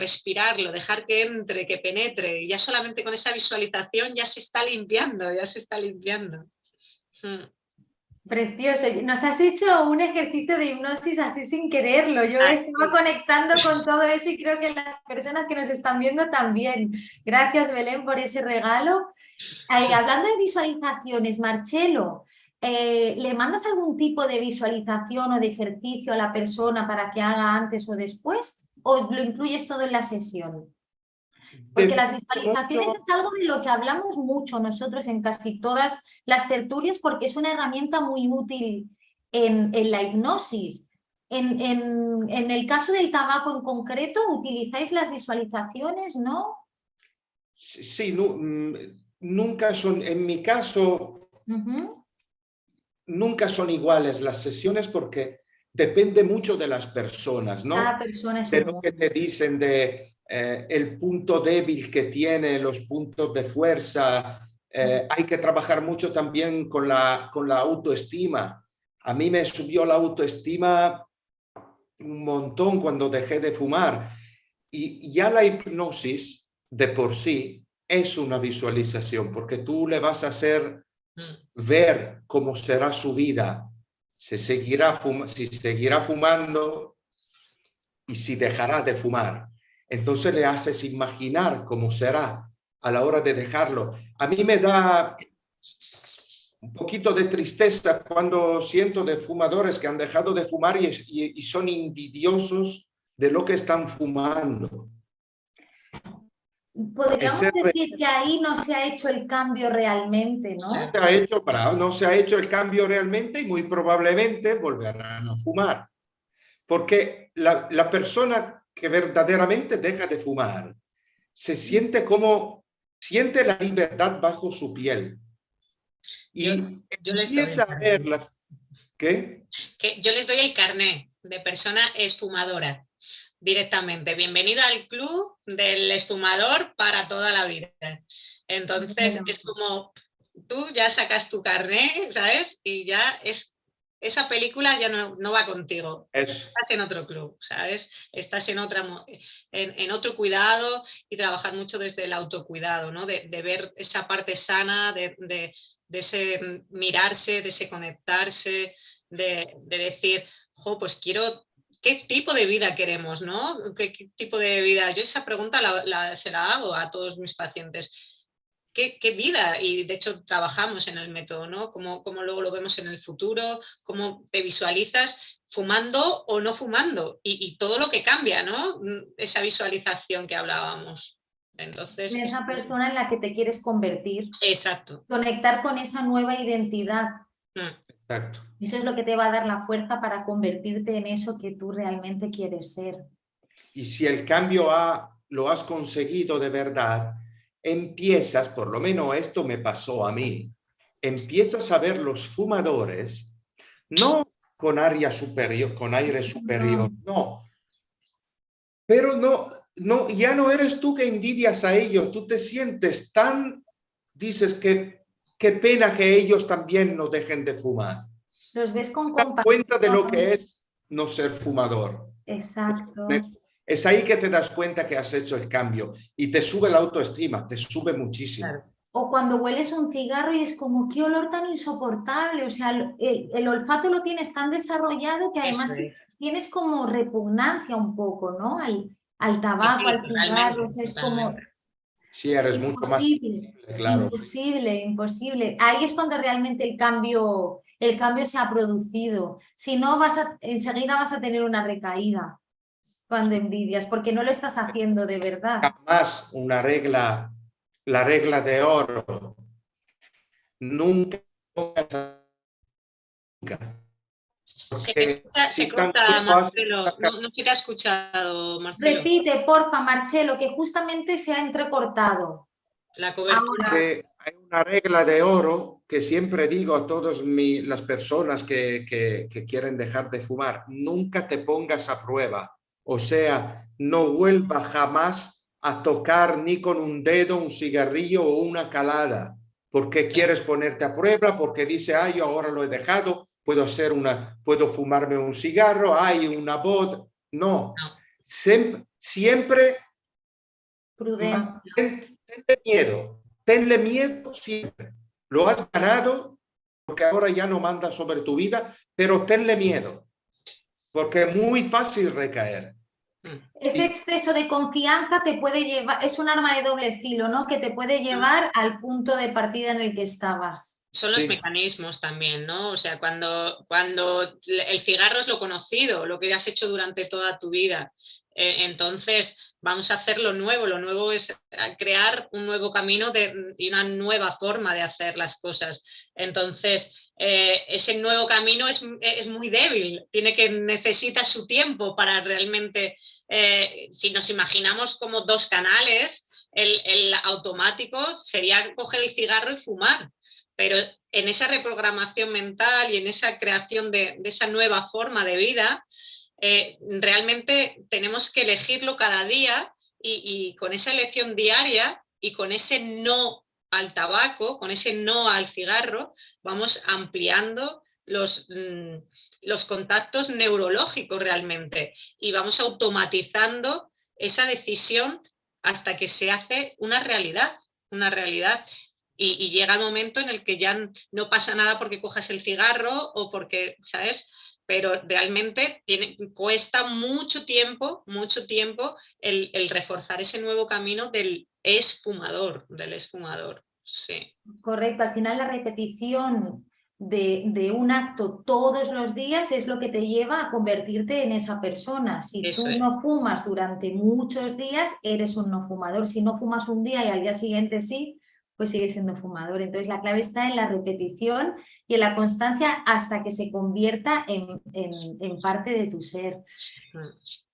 dejar que entre, que penetre, y ya solamente con esa visualización ya se está limpiando, ya se está limpiando. Precioso. Nos has hecho un ejercicio de hipnosis así sin quererlo. Yo estaba conectando con todo eso y creo que las personas que nos están viendo también. Gracias, Belén, por ese regalo. Hablando de visualizaciones, Marcelo, ¿le mandas algún tipo de visualización o de ejercicio a la persona para que haga antes o después? ¿O lo incluyes todo en la sesión? Porque las visualizaciones es algo de lo que hablamos mucho nosotros en casi todas las tertulias, porque es una herramienta muy útil en la hipnosis. En el caso del tabaco en concreto, ¿utilizáis las visualizaciones, no? Sí, nunca son, en mi caso, nunca son iguales las sesiones porque depende mucho de las personas, ¿no? Cada persona es de lo que te dicen de el punto débil que tiene, los puntos de fuerza. Hay que trabajar mucho también con la autoestima. A mí me subió la autoestima un montón cuando dejé de fumar. Y ya la hipnosis de por sí es una visualización, porque tú le vas a hacer ver cómo será su vida, si seguirá fumando y si dejará de fumar. Entonces le haces imaginar cómo será a la hora de dejarlo. A mí me da un poquito de tristeza cuando siento de fumadores que han dejado de fumar y son envidiosos de lo que están fumando. Podríamos decir que ahí no se ha hecho el cambio realmente, ¿no? No se ha hecho el cambio realmente y muy probablemente volverán a fumar. Porque la persona que verdaderamente deja de fumar se siente siente la libertad bajo su piel. Y yo empieza a ver las... ¿Qué? Que yo les doy el carné de persona esfumadora directamente. Bienvenida al club del esfumador para toda la vida. Entonces es como tú ya sacas tu carné, ¿sabes? Y ya esa película ya no va contigo. Estás en otro club, ¿sabes? Estás en otro cuidado y trabajar mucho desde el autocuidado, ¿no? De ver esa parte sana, de ese mirarse, de ese conectarse, de decir, pues quiero, ¿qué tipo de vida queremos, no? ¿Qué tipo de vida? Yo esa pregunta se la hago a todos mis pacientes. ¿Qué vida? Y de hecho trabajamos en el método, ¿no? ¿Cómo luego lo vemos en el futuro? ¿Cómo te visualizas fumando o no fumando? Y todo lo que cambia, ¿no? Esa visualización que hablábamos. Entonces, en esa persona en la que te quieres convertir. Exacto. Conectar con esa nueva identidad. Exacto. Eso es lo que te va a dar la fuerza para convertirte en eso que tú realmente quieres ser. Y si el cambio lo has conseguido de verdad, empiezas, por lo menos esto me pasó a mí, empiezas a ver los fumadores, no con aire superior, no. Pero no, ya no eres tú que envidias a ellos, tú te sientes dices que qué pena que ellos también no dejen de fumar. Los ves con compasión. Te das cuenta de lo que es no ser fumador. Exacto. Es ahí que te das cuenta que has hecho el cambio y te sube la autoestima, te sube muchísimo. Claro. O cuando hueles un cigarro y es como, qué olor tan insoportable. O sea, el olfato lo tienes tan desarrollado que además tienes como repugnancia un poco, ¿no? Al tabaco, al cigarro. O sea, es como... Sí, eres mucho más... Claro. Imposible. Ahí es cuando realmente el cambio se ha producido. Si no, enseguida vas a tener una recaída cuando envidias, porque no lo estás haciendo de verdad. Jamás la regla de oro. Nunca. Se corta, Marcelo. No te ha escuchado, Marcelo. Repite, porfa, Marcelo, que justamente se ha entrecortado. La cobertura. Que hay una regla de oro que siempre digo a todas las personas que quieren dejar de fumar: nunca te pongas a prueba. O sea, no vuelva jamás a tocar ni con un dedo un cigarrillo o una calada, porque quieres ponerte a prueba, porque dice, yo ahora lo he dejado, puedo fumarme un cigarro, hay una boda. No, No. siempre Prudente. tenle miedo siempre. Lo has ganado porque ahora ya no manda sobre tu vida, pero tenle miedo, porque es muy fácil recaer. Ese exceso de confianza te puede llevar, es un arma de doble filo, ¿no? Que te puede llevar al punto de partida en el que estabas. Son los mecanismos también, ¿no? O sea, cuando el cigarro es lo conocido, lo que has hecho durante toda tu vida. Entonces, vamos a hacer lo nuevo es crear un nuevo camino y una nueva forma de hacer las cosas. Entonces, ese nuevo camino es muy débil, necesita su tiempo para realmente, si nos imaginamos como dos canales, el automático sería coger el cigarro y fumar. Pero en esa reprogramación mental y en esa creación de esa nueva forma de vida, realmente tenemos que elegirlo cada día y con esa elección diaria y con ese no al tabaco, con ese no al cigarro, vamos ampliando los contactos neurológicos realmente y vamos automatizando esa decisión hasta que se hace una realidad. Y llega el momento en el que ya no pasa nada porque cojas el cigarro o porque, ¿sabes? Pero realmente cuesta mucho tiempo el reforzar ese nuevo camino del exfumador, sí. Correcto, al final la repetición de un acto todos los días es lo que te lleva a convertirte en esa persona. Si Eso tú es. no fumas durante muchos días, eres un no fumador. Si no fumas un día y al día siguiente sí, pues sigues siendo fumador. Entonces la clave está en la repetición y en la constancia hasta que se convierta en parte de tu ser.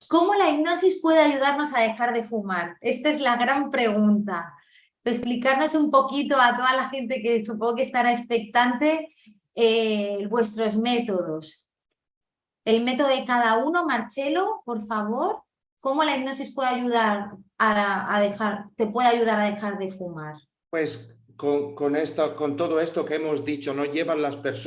¿Cómo la hipnosis puede ayudarnos a dejar de fumar? Esta es la gran pregunta. Explicarnos un poquito a toda la gente que supongo que estará expectante vuestros métodos. El método de cada uno, Marcelo, por favor. ¿Cómo la hipnosis puede ayudar te puede ayudar a dejar de fumar? Pues con todo esto que hemos dicho, ¿no?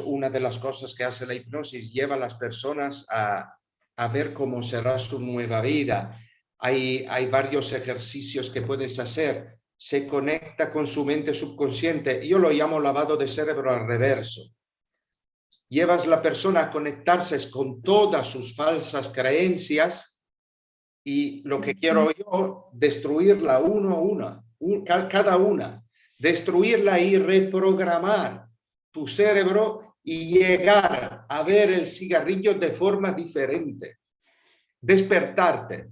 Una de las cosas que hace la hipnosis, lleva a las personas a ver cómo será su nueva vida. Hay varios ejercicios que puedes hacer. Se conecta con su mente subconsciente. Yo lo llamo lavado de cerebro al reverso. Llevas a la persona a conectarse con todas sus falsas creencias y lo que quiero yo, destruirla cada una. Destruirla y reprogramar tu cerebro y llegar a ver el cigarrillo de forma diferente. Despertarte.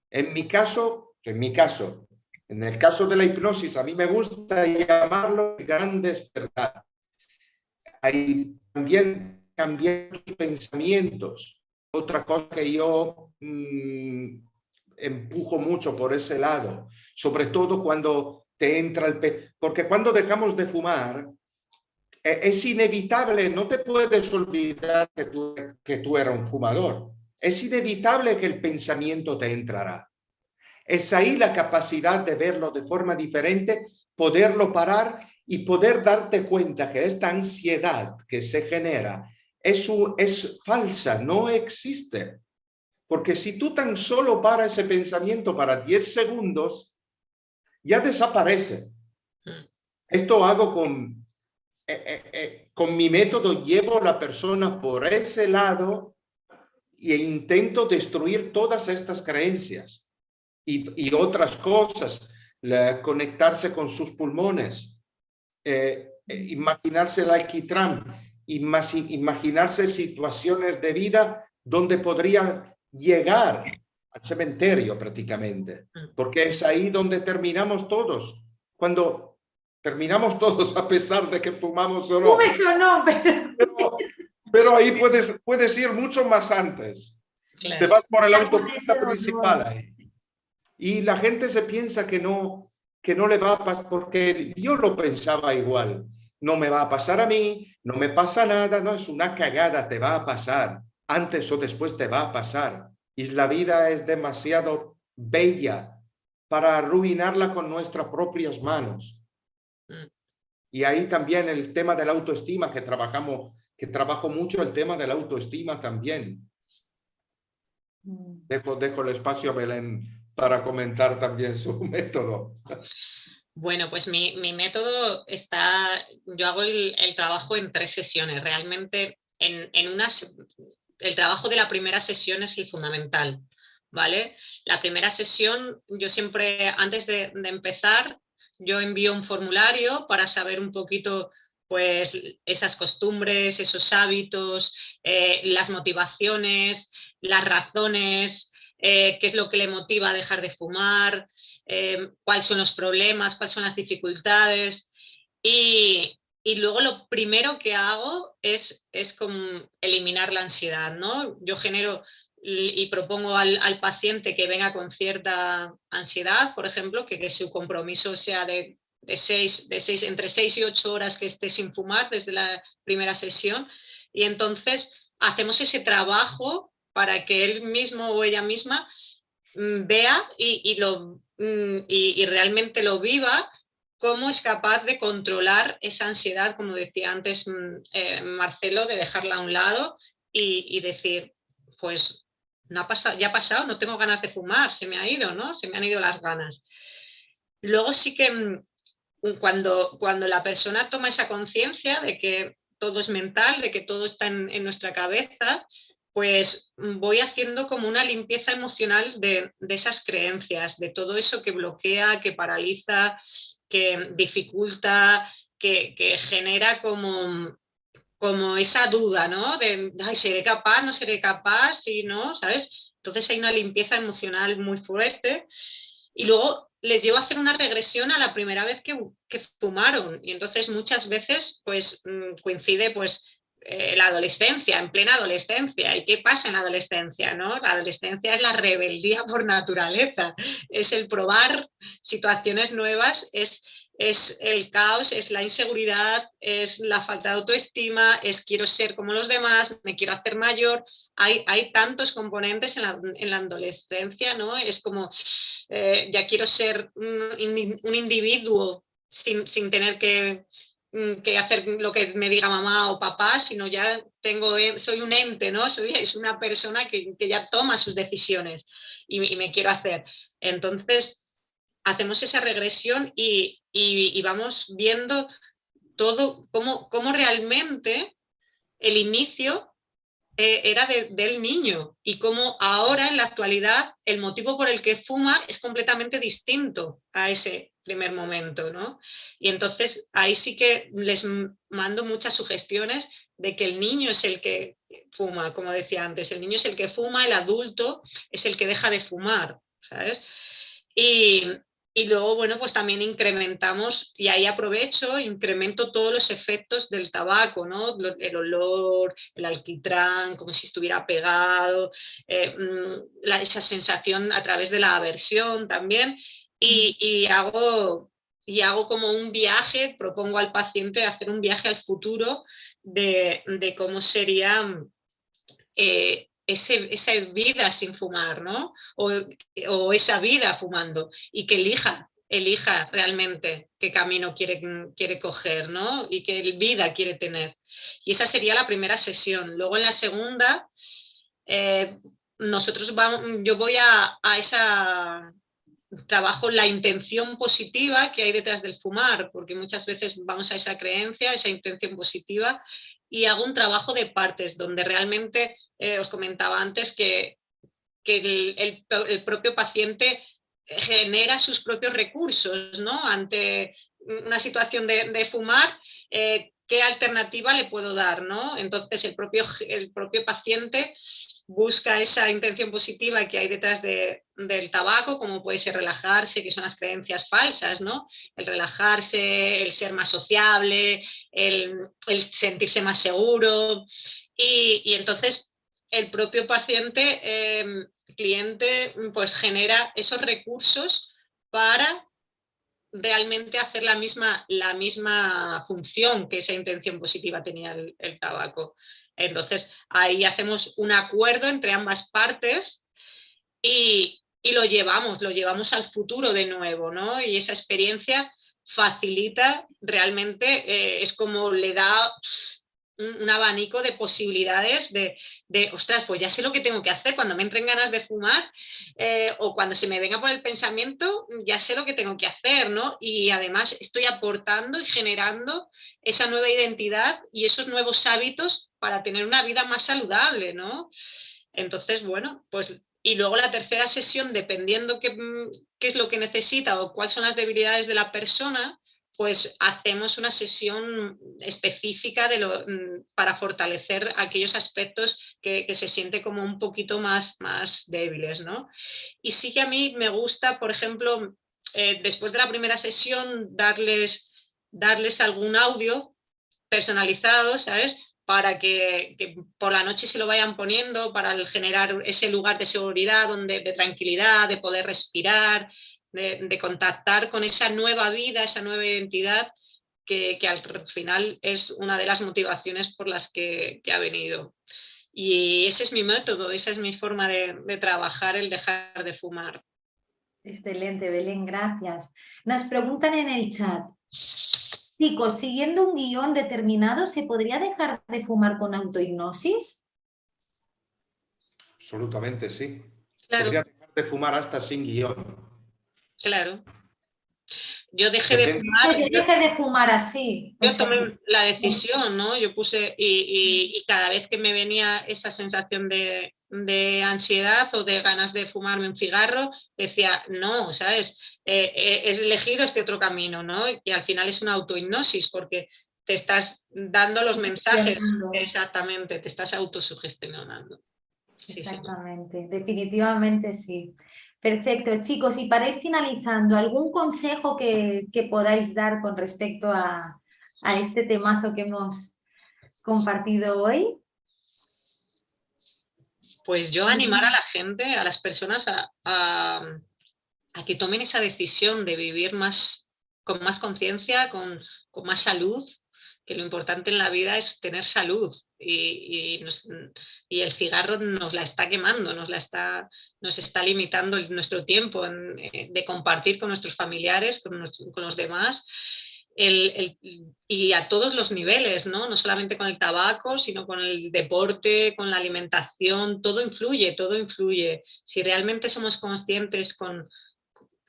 En el caso de la hipnosis, a mí me gusta llamarlo el gran despertar. Hay también cambiar tus pensamientos. Otra cosa que yo empujo mucho por ese lado, sobre todo cuando te entra porque cuando dejamos de fumar, es inevitable, no te puedes olvidar que tú eras un fumador. Es inevitable que el pensamiento te entrará. Es ahí la capacidad de verlo de forma diferente, poderlo parar y poder darte cuenta que esta ansiedad que se genera es falsa, no existe. Porque si tú tan solo paras ese pensamiento para 10 segundos, ya desaparece. Esto hago con mi método, llevo a la persona por ese lado e intento destruir todas estas creencias. Y otras cosas, conectarse con sus pulmones, imaginarse el alquitrán, imaginarse situaciones de vida donde podría llegar al cementerio prácticamente, porque es ahí donde terminamos todos, cuando terminamos todos a pesar de que fumamos o no. Fumes o no, pero ahí puedes ir mucho más antes. Claro. Te vas por el autopista principal ahí. Y la gente se piensa que no que no le va a pasar, porque yo lo pensaba igual. No me va a pasar a mí, no me pasa nada, no es una cagada, te va a pasar. Antes o después te va a pasar. Y la vida es demasiado bella para arruinarla con nuestras propias manos. Y ahí también el tema de la autoestima que trabajo mucho el tema de la autoestima también. Dejo el espacio a Belén para comentar también su método. Bueno, pues mi método está, yo hago el trabajo en 3 sesiones. Realmente el trabajo de la primera sesión es el fundamental, ¿vale? La primera sesión, yo siempre, antes de empezar, yo envío un formulario para saber un poquito pues esas costumbres, esos hábitos, las motivaciones, las razones, qué es lo que le motiva a dejar de fumar, cuáles son los problemas, cuáles son las dificultades. Y luego lo primero que hago es como eliminar la ansiedad, ¿no? Yo genero y propongo al paciente que venga con cierta ansiedad, por ejemplo, que su compromiso sea entre 6 y 8 horas que esté sin fumar desde la primera sesión. Y entonces hacemos ese trabajo para que él mismo o ella misma vea y realmente lo viva, cómo es capaz de controlar esa ansiedad, como decía antes Marcelo, de dejarla a un lado y decir, pues no ha pasado, ya ha pasado, no tengo ganas de fumar, se me ha ido, ¿no? Se me han ido las ganas. Luego sí que cuando la persona toma esa conciencia de que todo es mental, de que todo está en nuestra cabeza, pues voy haciendo como una limpieza emocional de esas creencias, de todo eso que bloquea, que paraliza, que dificulta, que genera como esa duda, ¿no? De, ay, ¿seré capaz? ¿No seré capaz? Sí, ¿no? ¿Sabes? Entonces hay una limpieza emocional muy fuerte y luego les llevo a hacer una regresión a la primera vez que fumaron y entonces muchas veces pues coincide pues la adolescencia, en plena adolescencia. ¿Y qué pasa en la adolescencia? ¿No? La adolescencia es la rebeldía por naturaleza, es el probar situaciones nuevas, es el caos, es la inseguridad, es la falta de autoestima, es quiero ser como los demás, me quiero hacer mayor. Hay tantos componentes en la adolescencia, ¿no? Es como ya quiero ser un individuo sin tener que hacer lo que me diga mamá o papá, sino ya soy un ente, ¿no? Es una persona que ya toma sus decisiones y me quiero hacer. Entonces, hacemos esa regresión y vamos viendo todo, cómo realmente el inicio era del niño y cómo ahora en la actualidad el motivo por el que fuma es completamente distinto a ese primer momento, ¿no? Y entonces ahí sí que les mando muchas sugestiones de que el niño es el que fuma, como decía antes, el niño es el que fuma, el adulto es el que deja de fumar, ¿sabes? Y luego, bueno, pues también incrementamos, y ahí aprovecho, incremento todos los efectos del tabaco, ¿no? El olor, el alquitrán, como si estuviera pegado, esa sensación a través de la aversión también, y hago como un viaje, propongo al paciente hacer un viaje al futuro de cómo sería esa vida sin fumar, ¿no? O esa vida fumando y que elija realmente qué camino quiere coger, ¿no? Y qué vida quiere tener. Y esa sería la primera sesión. Luego en la segunda, yo voy a esa trabajo la intención positiva que hay detrás del fumar, porque muchas veces vamos a esa creencia, esa intención positiva, y hago un trabajo de partes donde realmente os comentaba antes que el propio paciente genera sus propios recursos, ¿no? Ante una situación de fumar, ¿qué alternativa le puedo dar, ¿no? Entonces el propio paciente busca esa intención positiva que hay detrás del tabaco, como puede ser relajarse, que son las creencias falsas, ¿no? El relajarse, el ser más sociable, el sentirse más seguro. Y entonces el propio paciente, cliente, pues genera esos recursos para realmente hacer la misma función que esa intención positiva tenía el tabaco. Entonces, ahí hacemos un acuerdo entre ambas partes y lo llevamos al futuro de nuevo, ¿no? Y esa experiencia facilita realmente, es como le da un abanico de posibilidades ostras, pues ya sé lo que tengo que hacer cuando me entren ganas de fumar, o cuando se me venga por el pensamiento, ya sé lo que tengo que hacer, ¿no? Y además estoy aportando y generando esa nueva identidad y esos nuevos hábitos para tener una vida más saludable, ¿no? Entonces, bueno, pues y luego la tercera sesión, dependiendo qué es lo que necesita o cuáles son las debilidades de la persona, pues hacemos una sesión específica para fortalecer aquellos aspectos que se siente como un poquito más débiles, ¿no? Y sí que a mí me gusta, por ejemplo, después de la primera sesión, darles algún audio personalizado, ¿sabes? Para que por la noche se lo vayan poniendo, para generar ese lugar de seguridad, de tranquilidad, de poder respirar, de contactar con esa nueva vida, esa nueva identidad que al final es una de las motivaciones por las que ha venido. Y ese es mi método, esa es mi forma de trabajar el dejar de fumar. Excelente, Belén, gracias. Nos preguntan en el chat, chicos, siguiendo un guión determinado, ¿se podría dejar de fumar con autohipnosis? Absolutamente, sí. Claro. Podría dejar de fumar hasta sin guión. Claro. Yo dejé de fumar. Que deje de fumar así. Yo tomé la decisión, ¿no? Yo puse, y cada vez que me venía esa sensación de ansiedad o de ganas de fumarme un cigarro, decía, no, ¿sabes? He elegido este otro camino, ¿no? Y al final es una autohipnosis porque te estás dando los mensajes, exactamente, te estás autosugestionando. Sí, exactamente, sí. Definitivamente sí. Perfecto, chicos, y para ir finalizando, ¿algún consejo que podáis dar con respecto a este temazo que hemos compartido hoy? Pues yo animar a la gente, a las personas a que tomen esa decisión de vivir con más conciencia, con más salud, que lo importante en la vida es tener salud y el cigarro nos la está quemando, nos está limitando nuestro tiempo de compartir con nuestros familiares, con los demás. Y a todos los niveles, ¿no? No solamente con el tabaco, sino con el deporte, con la alimentación, todo influye. Si realmente somos conscientes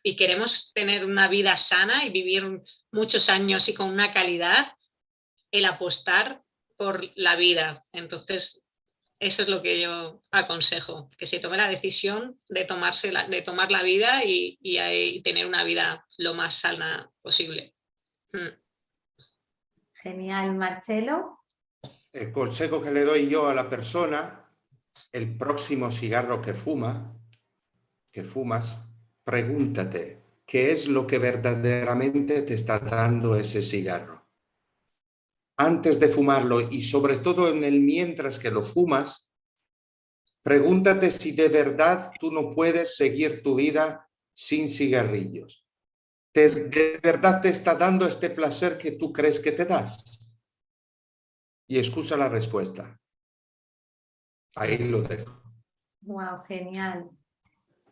y queremos tener una vida sana y vivir muchos años y con una calidad, el apostar por la vida. Entonces, eso es lo que yo aconsejo, que se tome la decisión de tomar la vida y tener una vida lo más sana posible. Genial, Marcelo. El consejo que le doy yo a la persona, el próximo cigarro que fumas, pregúntate, ¿qué es lo que verdaderamente te está dando ese cigarro? Antes de fumarlo y sobre todo en el mientras que lo fumas, pregúntate si de verdad tú no puedes seguir tu vida sin cigarrillos. ¿De verdad te está dando este placer que tú crees que te das? Y escucha la respuesta. Ahí lo dejo. Wow, genial.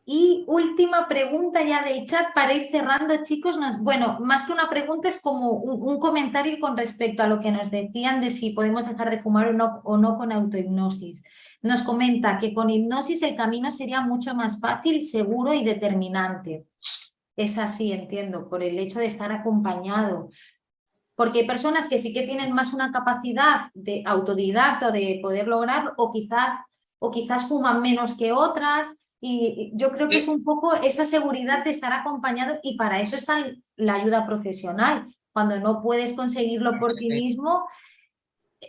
Y última pregunta ya del chat para ir cerrando, chicos. Bueno, más que una pregunta es como un comentario con respecto a lo que nos decían de si podemos dejar de fumar o no con autohipnosis. Nos comenta que con hipnosis el camino sería mucho más fácil, seguro y determinante. Es así, entiendo, por el hecho de estar acompañado. Porque hay personas que sí que tienen más una capacidad de autodidacta de poder lograr o quizás fuman menos que otras. Y yo creo que es un poco esa seguridad de estar acompañado y para eso está la ayuda profesional. Cuando no puedes conseguirlo por ti mismo,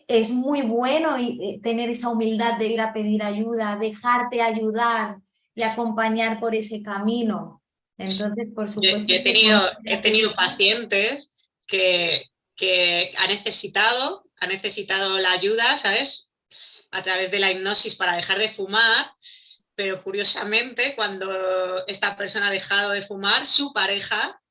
es muy bueno tener esa humildad de ir a pedir ayuda, dejarte ayudar y acompañar por ese camino. Entonces, por supuesto... Yo he tenido pacientes que ha necesitado la ayuda, ¿sabes? A través de la hipnosis para dejar de fumar, pero curiosamente cuando esta persona ha dejado de fumar, su pareja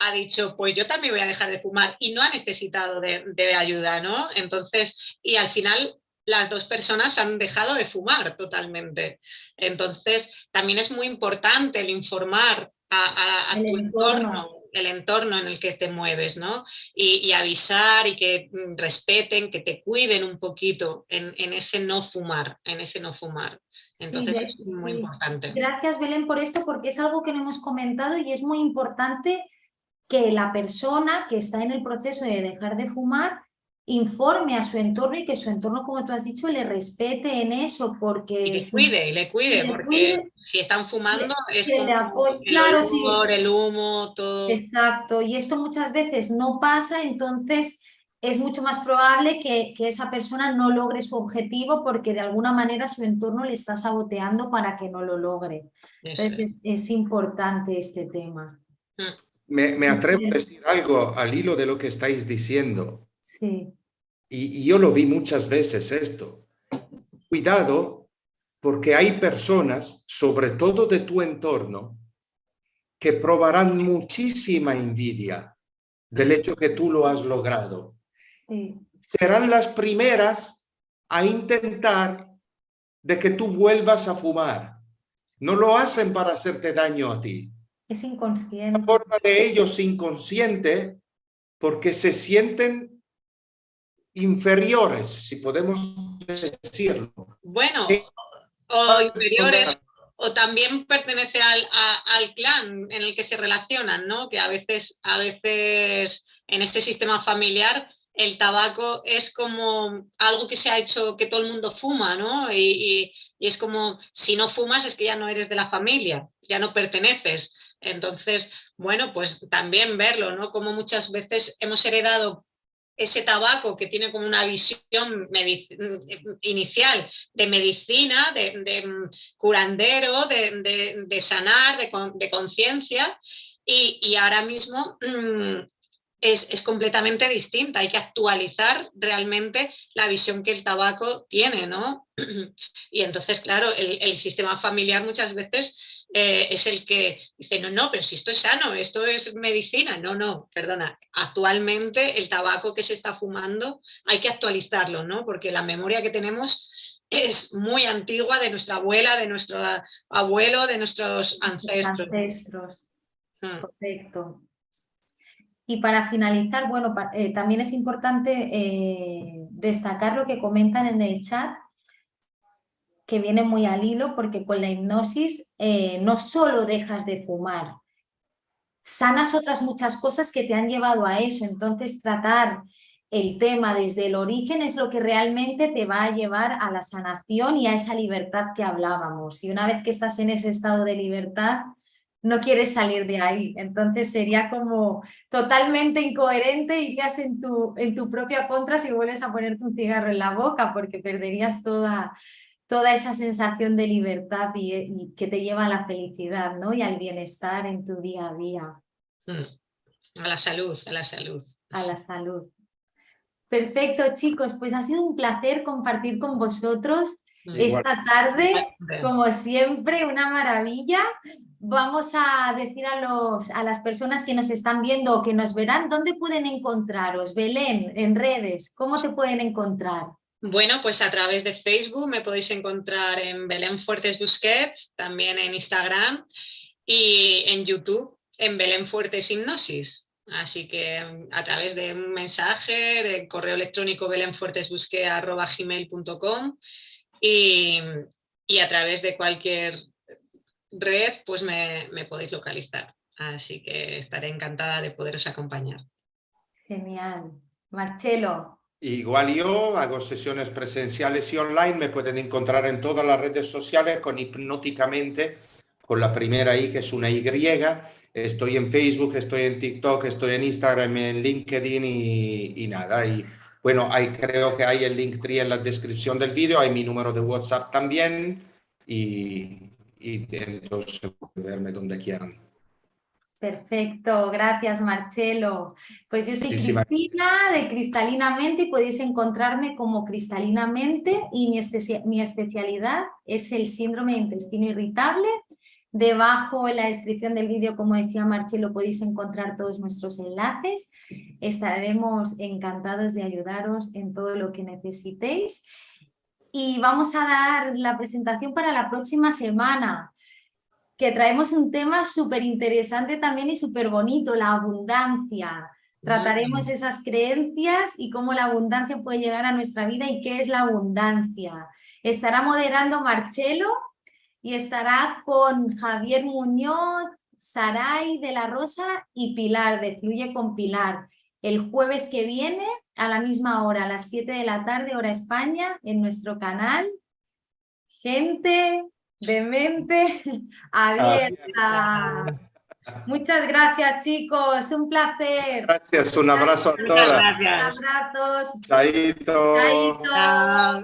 ha dicho, pues yo también voy a dejar de fumar y no ha necesitado de ayuda, ¿no? Entonces, y al final las dos personas han dejado de fumar totalmente. Entonces, también es muy importante el informar a tu entorno, el entorno en el que te mueves, ¿no? Y avisar y que respeten, que te cuiden un poquito en ese no fumar, Entonces es muy importante. Gracias, Belén, por esto, porque es algo que no hemos comentado y es muy importante que la persona que está en el proceso de dejar de fumar informe a su entorno y que su entorno, como tú has dicho, le respete en eso, porque... Y le cuide, porque si están fumando es como el olor, el humo, todo. Exacto, y esto muchas veces no pasa, entonces es mucho más probable que esa persona no logre su objetivo porque de alguna manera su entorno le está saboteando para que no lo logre. Entonces es importante este tema. Me atrevo a decir algo al hilo de lo que estáis diciendo. Sí. Y yo lo vi muchas veces esto. Cuidado, porque hay personas, sobre todo de tu entorno, que probarán muchísima envidia del hecho que tú lo has logrado. Sí. Serán las primeras a intentar de que tú vuelvas a fumar. No lo hacen para hacerte daño a ti. Es inconsciente. La forma de ellos inconsciente, porque se sienten inferiores, si podemos decirlo. Bueno, o inferiores, o también pertenece al clan en el que se relacionan, ¿no? Que a veces en este sistema familiar el tabaco es como algo que se ha hecho que todo el mundo fuma, ¿no? Y es como, si no fumas es que ya no eres de la familia, ya no perteneces. Entonces, bueno, pues también verlo, ¿no? Como muchas veces hemos heredado ese tabaco que tiene como una visión inicial de medicina, de curandero, de sanar, de conciencia, y ahora mismo es completamente distinta. Hay que actualizar realmente la visión que el tabaco tiene, ¿no? Y entonces, claro, el sistema familiar muchas veces es el que dice, no, pero si esto es sano, esto es medicina. No, perdona. Actualmente el tabaco que se está fumando hay que actualizarlo, ¿no? Porque la memoria que tenemos es muy antigua, de nuestra abuela, de nuestro abuelo, de nuestros ancestros. Correcto. Y para finalizar, bueno, también es importante destacar lo que comentan en el chat, que viene muy al hilo, porque con la hipnosis no solo dejas de fumar, sanas otras muchas cosas que te han llevado a eso. Entonces tratar el tema desde el origen es lo que realmente te va a llevar a la sanación y a esa libertad que hablábamos. Y una vez que estás en ese estado de libertad, no quieres salir de ahí. Entonces sería como totalmente incoherente, irías en tu propia contra si vuelves a ponerte un cigarro en la boca, porque perderías toda esa sensación de libertad y que te lleva a la felicidad, ¿no? Y al bienestar en tu día a día. A la salud, a la salud. A la salud. Perfecto, chicos, pues ha sido un placer compartir con vosotros esta tarde, como siempre, una maravilla. Vamos a decir a las personas que nos están viendo o que nos verán, ¿dónde pueden encontraros? Belén, en redes, ¿cómo te pueden encontrar? Bueno, pues a través de Facebook me podéis encontrar en Belén Fuertes Busquets, también en Instagram y en YouTube en Belén Fuertes Hipnosis. Así que a través de un mensaje, de correo electrónico belenfuertesbusquet@gmail.com y a través de cualquier red pues me podéis localizar. Así que estaré encantada de poderos acompañar. Genial. Marcelo. Igual yo hago sesiones presenciales y online, me pueden encontrar en todas las redes sociales con Hipnóticamente, con la primera I que es una Y. Estoy en Facebook, estoy en TikTok, estoy en Instagram, en LinkedIn y nada. Y bueno, creo que hay el Linktree en la descripción del vídeo, hay mi número de WhatsApp también y entonces verme donde quieran. Perfecto, gracias Marcelo. Pues yo soy Cristina de Cristalinamente y podéis encontrarme como Cristalinamente y mi especialidad es el síndrome de intestino irritable Debajo en la descripción del vídeo, como decía Marcelo, podéis encontrar todos nuestros enlaces. Estaremos encantados de ayudaros en todo lo que necesitéis. Y vamos a dar la presentación para la próxima semana, que traemos un tema súper interesante también y súper bonito, la abundancia. Trataremos esas creencias y cómo la abundancia puede llegar a nuestra vida y qué es la abundancia. Estará moderando Marcelo y estará con Javier Muñoz, Saray de la Rosa y Pilar de Fluye con Pilar. El jueves que viene, a la misma hora, a las 7 de la tarde, hora España, en nuestro canal. Gente de mente abierta. Muchas gracias, chicos. Un placer. Gracias, un abrazo a Muchas todas. gracias. Abrazos. Chaito. Chaito. Chao.